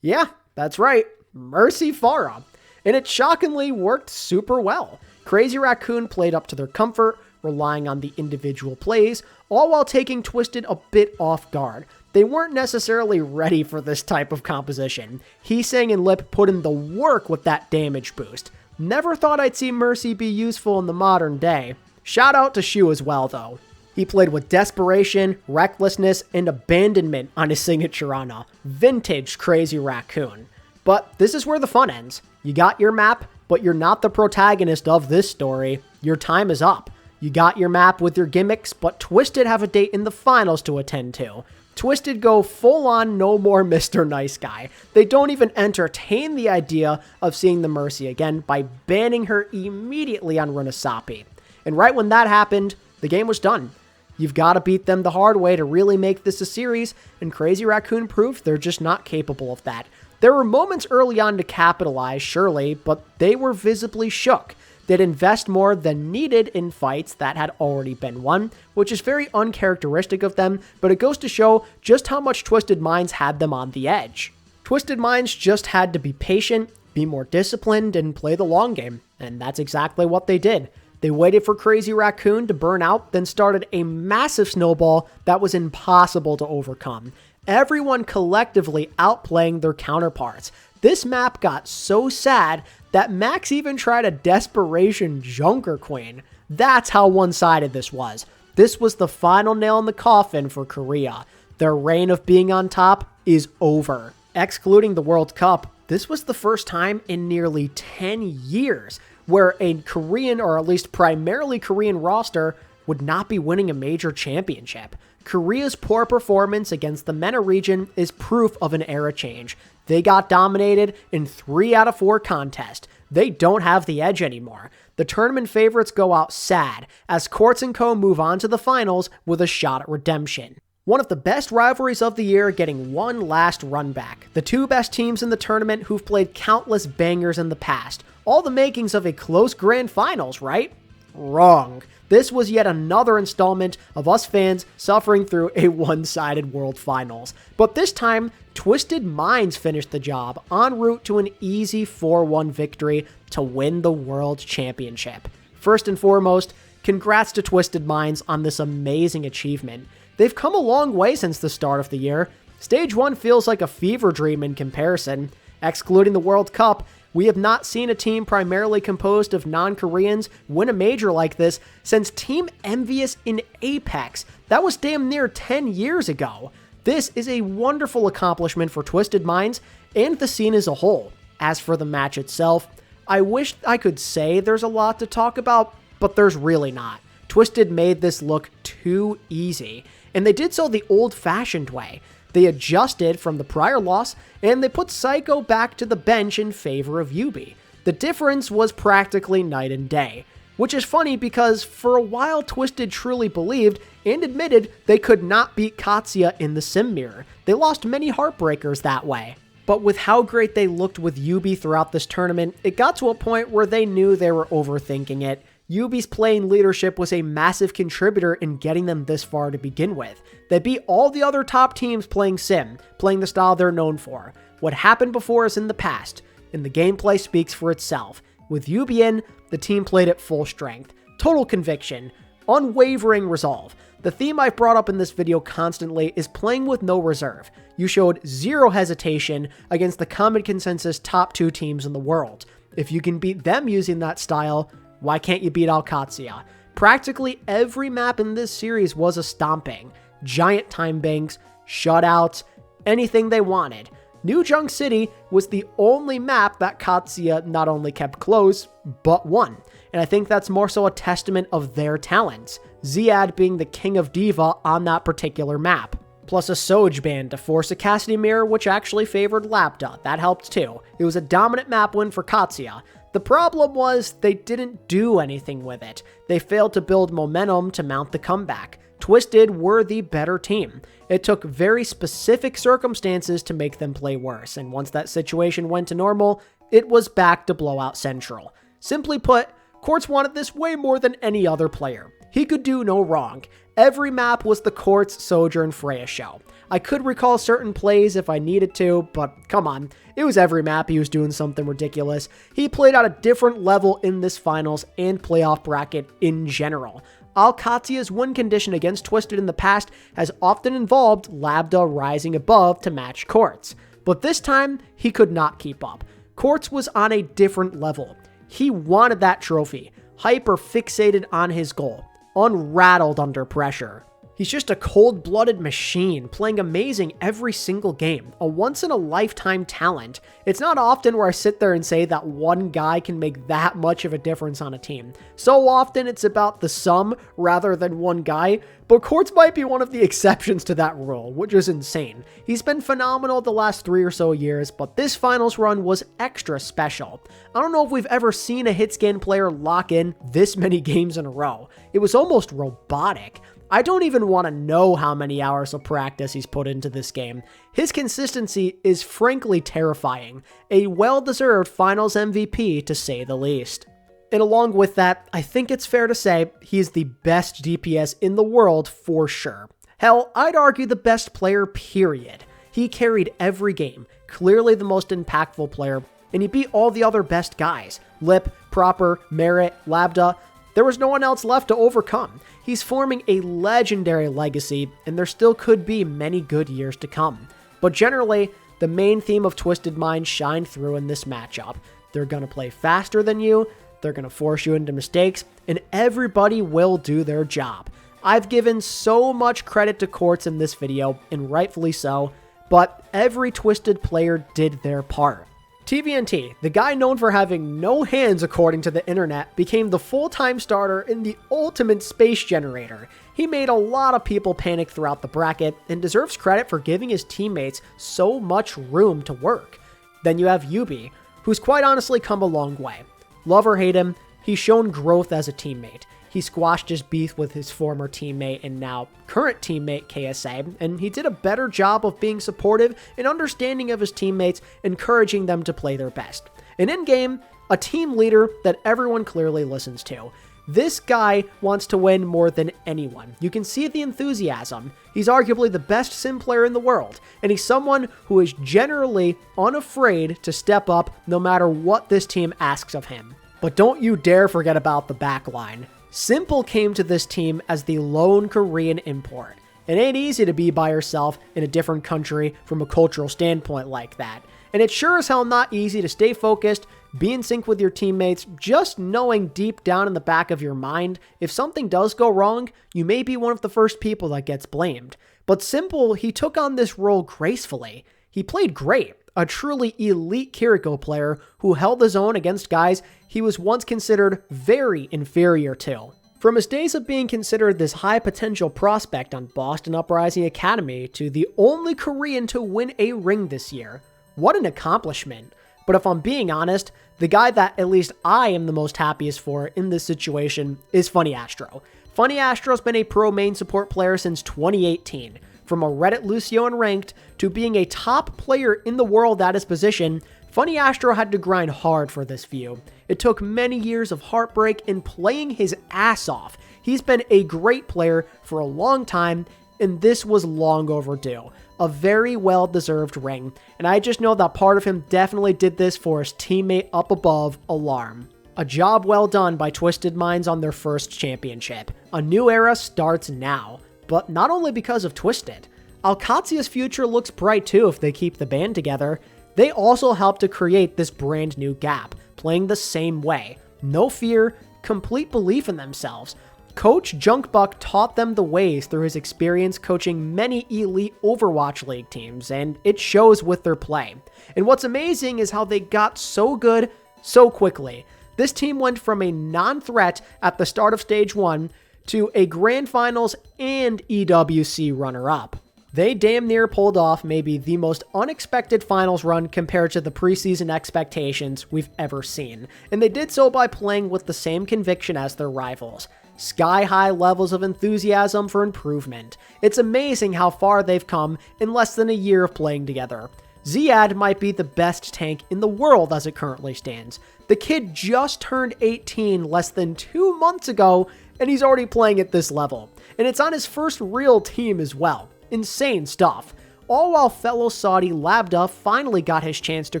Yeah, that's right, Mercy Farah. And it shockingly worked super well. Crazy Raccoon played up to their comfort, relying on the individual plays, all while taking Twisted a bit off guard. They weren't necessarily ready for this type of composition. Heesang and Lip put in the work with that damage boost. Never thought I'd see Mercy be useful in the modern day. Shout out to Shu as well, though. He played with desperation, recklessness, and abandonment on his signature Ana. Vintage Crazy Raccoon. But this is where the fun ends. You got your map, but you're not the protagonist of this story. Your time is up. You got your map with your gimmicks, but Twisted have a date in the finals to attend to. Twisted go full on no more Mr. Nice Guy. They don't even entertain the idea of seeing the Mercy again by banning her immediately on Runasapi. And right when that happened, the game was done. You've got to beat them the hard way to really make this a series, and Crazy Raccoon proved they're just not capable of that. There were moments early on to capitalize, surely, but they were visibly shook. They'd invest more than needed in fights that had already been won, which is very uncharacteristic of them, but it goes to show just how much Twisted Minds had them on the edge. Twisted Minds just had to be patient, be more disciplined, and play the long game, and that's exactly what they did. They waited for Crazy Raccoon to burn out, then started a massive snowball that was impossible to overcome. Everyone collectively outplaying their counterparts. This map got so sad that Max even tried a desperation Junker Queen. That's how one-sided this was. This was the final nail in the coffin for Korea. Their reign of being on top is over. Excluding the World Cup, this was the first time in nearly 10 years where a Korean, or at least primarily Korean roster, would not be winning a major championship. Korea's poor performance against the MENA region is proof of an era change. They got dominated in 3 out of 4 contests. They don't have the edge anymore. The tournament favorites go out sad, as Quartz & Co. move on to the finals with a shot at redemption. One of the best rivalries of the year getting one last run back. The 2 best teams in the tournament who've played countless bangers in the past. All the makings of a close grand finals, right? Wrong. This was yet another installment of us fans suffering through a one-sided World Finals. But this time, Twisted Minds finished the job, en route to an easy 4-1 victory to win the World Championship. First and foremost, congrats to Twisted Minds on this amazing achievement. They've come a long way since the start of the year. Stage 1 feels like a fever dream in comparison. Excluding the World Cup, we have not seen a team primarily composed of non-Koreans win a major like this since Team Envious in Apex. That was damn near 10 years ago. This is a wonderful accomplishment for Twisted Minds and the scene as a whole. As for the match itself, I wish I could say there's a lot to talk about, but there's really not. Twisted made this look too easy, and they did so the old-fashioned way. They adjusted from the prior loss, and they put Psycho back to the bench in favor of Yubi. The difference was practically night and day, which is funny because for a while Twisted truly believed and admitted they could not beat Katsuya in the sim mirror. They lost many heartbreakers that way. But with how great they looked with Yubi throughout this tournament, it got to a point where they knew they were overthinking it. Yubi's playing leadership was a massive contributor in getting them this far to begin with. They beat all the other top teams playing sim, playing the style they're known for. What happened before is in the past, and the gameplay speaks for itself. With Yubi in, the team played at full strength, total conviction, unwavering resolve. The theme I've brought up in this video constantly is playing with no reserve. You showed zero hesitation against the common consensus top 2 teams in the world. If you can beat them using that style, why can't you beat alexyOWL? Practically every map in this series was a stomping. Giant time banks, shutouts, anything they wanted. New Junk City was the only map that Katsuya not only kept close, but won. And I think that's more so a testament of their talents. Ziad being the king of Diva on that particular map. Plus a Soj ban to force a Cassidy mirror, which actually favored Labda. That helped too. It was a dominant map win for Katsuya. The problem was they didn't do anything with it. They failed to build momentum to mount the comeback. Twisted were the better team. It took very specific circumstances to make them play worse, and once that situation went to normal, it was back to Blowout Central. Simply put, Quartz wanted this way more than any other player. He could do no wrong. Every map was the Quartz, Sojourn, Freya show. I could recall certain plays if I needed to, but come on, it was every map he was doing something ridiculous. He played at a different level in this finals and playoff bracket in general. Alexy's win condition against Twisted in the past has often involved Labda rising above to match Quartz, but this time he could not keep up. Quartz was on a different level. He wanted that trophy, hyper fixated on his goal, unrattled under pressure. He's just a cold-blooded machine, playing amazing every single game, a once-in-a-lifetime talent. It's not often where I sit there and say that one guy can make that much of a difference on a team. So often it's about the sum rather than one guy, but Quartz might be one of the exceptions to that rule, which is insane. He's been phenomenal the last 3 or so years, but this finals run was extra special. I don't know if we've ever seen a hitscan player lock in this many games in a row. It was almost robotic. I don't even want to know how many hours of practice he's put into this game. His consistency is frankly terrifying. A well-deserved finals MVP to say the least. And along with that, I think it's fair to say he's the best DPS in the world for sure. Hell, I'd argue the best player, period. He carried every game, clearly the most impactful player, and he beat all the other best guys. Lip, Proper, Merit, Labda. There was no one else left to overcome. He's forming a legendary legacy, and there still could be many good years to come. But generally, the main theme of Twisted Mind shined through in this matchup. They're going to play faster than you, they're going to force you into mistakes, and everybody will do their job. I've given so much credit to Quartz in this video, and rightfully so, but every Twisted player did their part. TVNT, the guy known for having no hands according to the internet, became the full-time starter in the ultimate space generator. He made a lot of people panic throughout the bracket and deserves credit for giving his teammates so much room to work. Then you have Yubi, who's quite honestly come a long way. Love or hate him, he's shown growth as a teammate. He squashed his beef with his former teammate and now current teammate KSA, and he did a better job of being supportive and understanding of his teammates, encouraging them to play their best. And in-game, a team leader that everyone clearly listens to. This guy wants to win more than anyone. You can see the enthusiasm. He's arguably the best sim player in the world, and he's someone who is generally unafraid to step up no matter what this team asks of him. But don't you dare forget about the backline. Simple came to this team as the lone Korean import. It ain't easy to be by yourself in a different country from a cultural standpoint like that. And it's sure as hell not easy to stay focused, be in sync with your teammates, just knowing deep down in the back of your mind, if something does go wrong, you may be one of the first people that gets blamed. But Simple, he took on this role gracefully. He played great. A truly elite Kiriko player who held his own against guys he was once considered very inferior to. From his days of being considered this high potential prospect on Boston Uprising Academy to the only Korean to win a ring this year. What an accomplishment. But if I'm being honest, the guy that at least I am the most happiest for in this situation is Funny Astro. Funny Astro's been a pro main support player since 2018. From a Reddit Lucio in Ranked to being a top player in the world at his position, Funny Astro had to grind hard for this view. It took many years of heartbreak and playing his ass off. He's been a great player for a long time, and this was long overdue. A very well-deserved ring, and I just know that part of him definitely did this for his teammate up above, Alarm. A job well done by Twisted Minds on their first championship. A new era starts now, but not only because of Twisted. alexyOWL's future looks bright too if they keep the band together. They also help to create this brand new gap, playing the same way. No fear, complete belief in themselves. Coach Junkbuck taught them the ways through his experience coaching many elite Overwatch League teams, and it shows with their play. And what's amazing is how they got so good so quickly. This team went from a non-threat at the start of Stage 1 to a Grand Finals and EWC runner-up. They damn near pulled off maybe the most unexpected finals run compared to the preseason expectations we've ever seen, and they did so by playing with the same conviction as their rivals. Sky-high levels of enthusiasm for improvement. It's amazing how far they've come in less than a year of playing together. Ziad might be the best tank in the world as it currently stands. The kid just turned 18 less than 2 months ago, and he's already playing at this level. And it's on his first real team as well. Insane stuff. All while fellow Saudi Labda finally got his chance to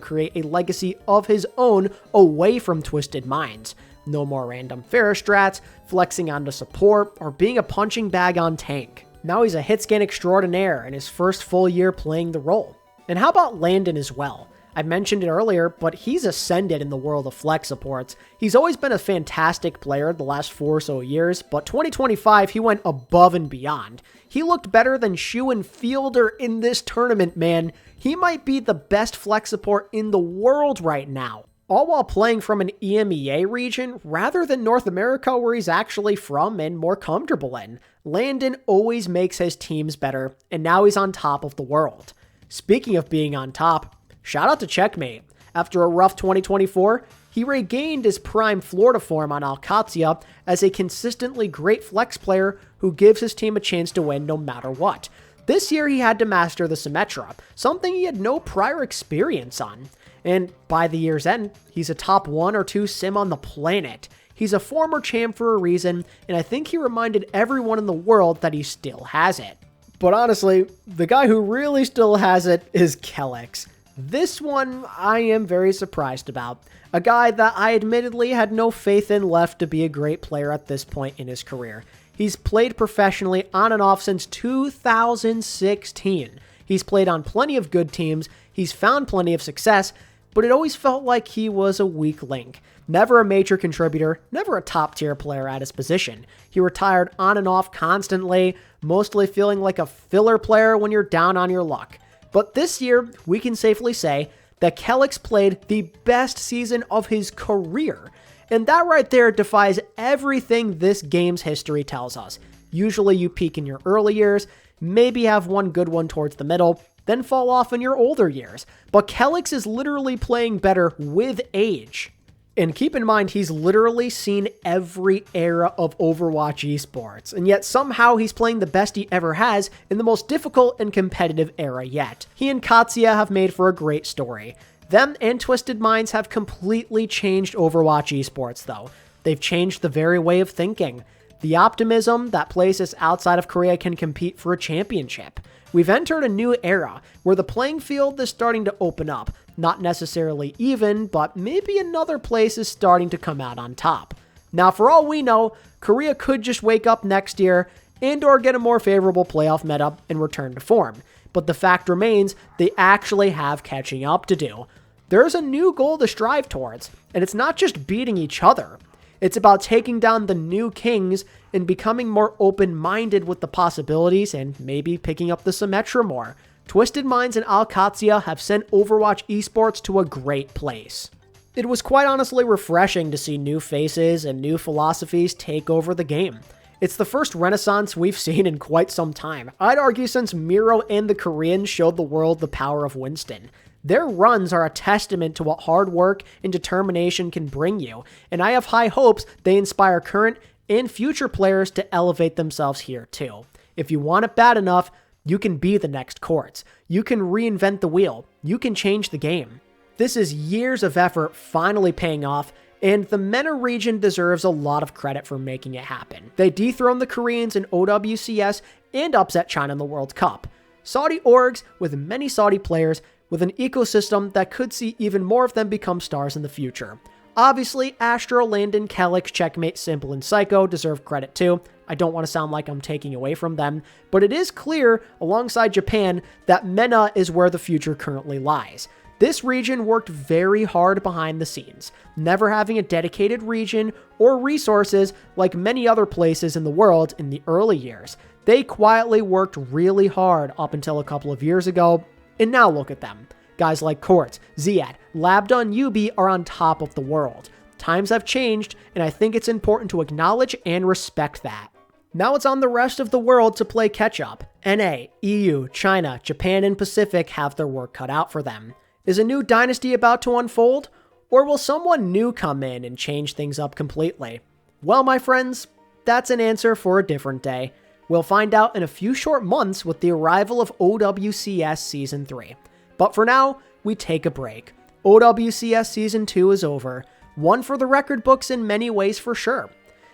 create a legacy of his own away from Twisted Minds. No more random Ferris strats, flexing onto support, or being a punching bag on tank. Now he's a hitscan extraordinaire in his first full year playing the role. And how about Landon as well? I mentioned it earlier, but he's ascended in the world of flex supports. He's always been a fantastic player the last 4 or so years, but 2025 he went above and beyond. He looked better than Shu and Fielder in this tournament, man. He might be the best flex support in the world right now. All while playing from an EMEA region rather than North America where he's actually from and more comfortable in. Landon always makes his teams better, and now he's on top of the world. Speaking of being on top, shout out to Checkmate. After a rough 2024, he regained his prime Florida form on alexyOWL as a consistently great flex player who gives his team a chance to win no matter what. This year he had to master the Symmetra, something he had no prior experience on. And by the year's end, he's a top 1 or 2 sim on the planet. He's a former champ for a reason, and I think he reminded everyone in the world that he still has it. But honestly, the guy who really still has it is Kellex. This one I am very surprised about. A guy that I admittedly had no faith in left to be a great player at this point in his career. He's played professionally on and off since 2016. He's played on plenty of good teams, he's found plenty of success, but it always felt like he was a weak link. Never a major contributor, never a top tier player at his position. He retired on and off constantly, mostly feeling like a filler player when you're down on your luck. But this year, we can safely say that Kellex played the best season of his career. And that right there defies everything this game's history tells us. Usually you peak in your early years, maybe have one good one towards the middle, then fall off in your older years. But Kellex is literally playing better with age. And keep in mind, he's literally seen every era of Overwatch esports, and yet somehow he's playing the best he ever has in the most difficult and competitive era yet. He and Katsuya have made for a great story. Them and Twisted Minds have completely changed Overwatch esports though. They've changed the very way of thinking. The optimism that places outside of Korea can compete for a championship. We've entered a new era where the playing field is starting to open up. Not necessarily even, but maybe another place is starting to come out on top. Now, for all we know, Korea could just wake up next year and/or get a more favorable playoff meta and return to form. But the fact remains, they actually have catching up to do. There's a new goal to strive towards, and it's not just beating each other. It's about taking down the new kings and becoming more open-minded with the possibilities and maybe picking up the Symmetra more. Twisted Minds and alexyOWL have sent Overwatch esports to a great place. It was quite honestly refreshing to see new faces and new philosophies take over the game. It's the first renaissance we've seen in quite some time. I'd argue since Miro and the Koreans showed the world the power of Winston. Their runs are a testament to what hard work and determination can bring you, and I have high hopes they inspire current and future players to elevate themselves here too. If you want it bad enough, you can be the next Quartz. You can reinvent the wheel. You can change the game. This is years of effort finally paying off, and the MENA region deserves a lot of credit for making it happen. They dethroned the Koreans in OWCS and upset China in the World Cup. Saudi orgs with many Saudi players with an ecosystem that could see even more of them become stars in the future. Obviously, Astro, Landon, Calyx, Checkmate, Simple, and Psycho deserve credit too. I don't want to sound like I'm taking away from them, but it is clear, alongside Japan, that MENA is where the future currently lies. This region worked very hard behind the scenes, never having a dedicated region or resources like many other places in the world in the early years. They quietly worked really hard up until a couple of years ago, and now look at them. Guys like Court, Ziad, Labda, and Yubi are on top of the world. Times have changed, and I think it's important to acknowledge and respect that. Now it's on the rest of the world to play catch-up. NA, EU, China, Japan, and Pacific have their work cut out for them. Is a new dynasty about to unfold? Or will someone new come in and change things up completely? Well, my friends, that's an answer for a different day. We'll find out in a few short months with the arrival of OWCS Season 3. But for now, we take a break. OWCS Season 2 is over. One for the record books in many ways for sure.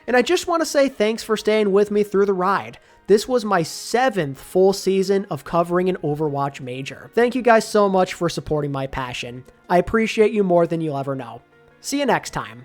And I just want to say thanks for staying with me through the ride. This was my 7th full season of covering an Overwatch major. Thank you guys so much for supporting my passion. I appreciate you more than you'll ever know. See you next time.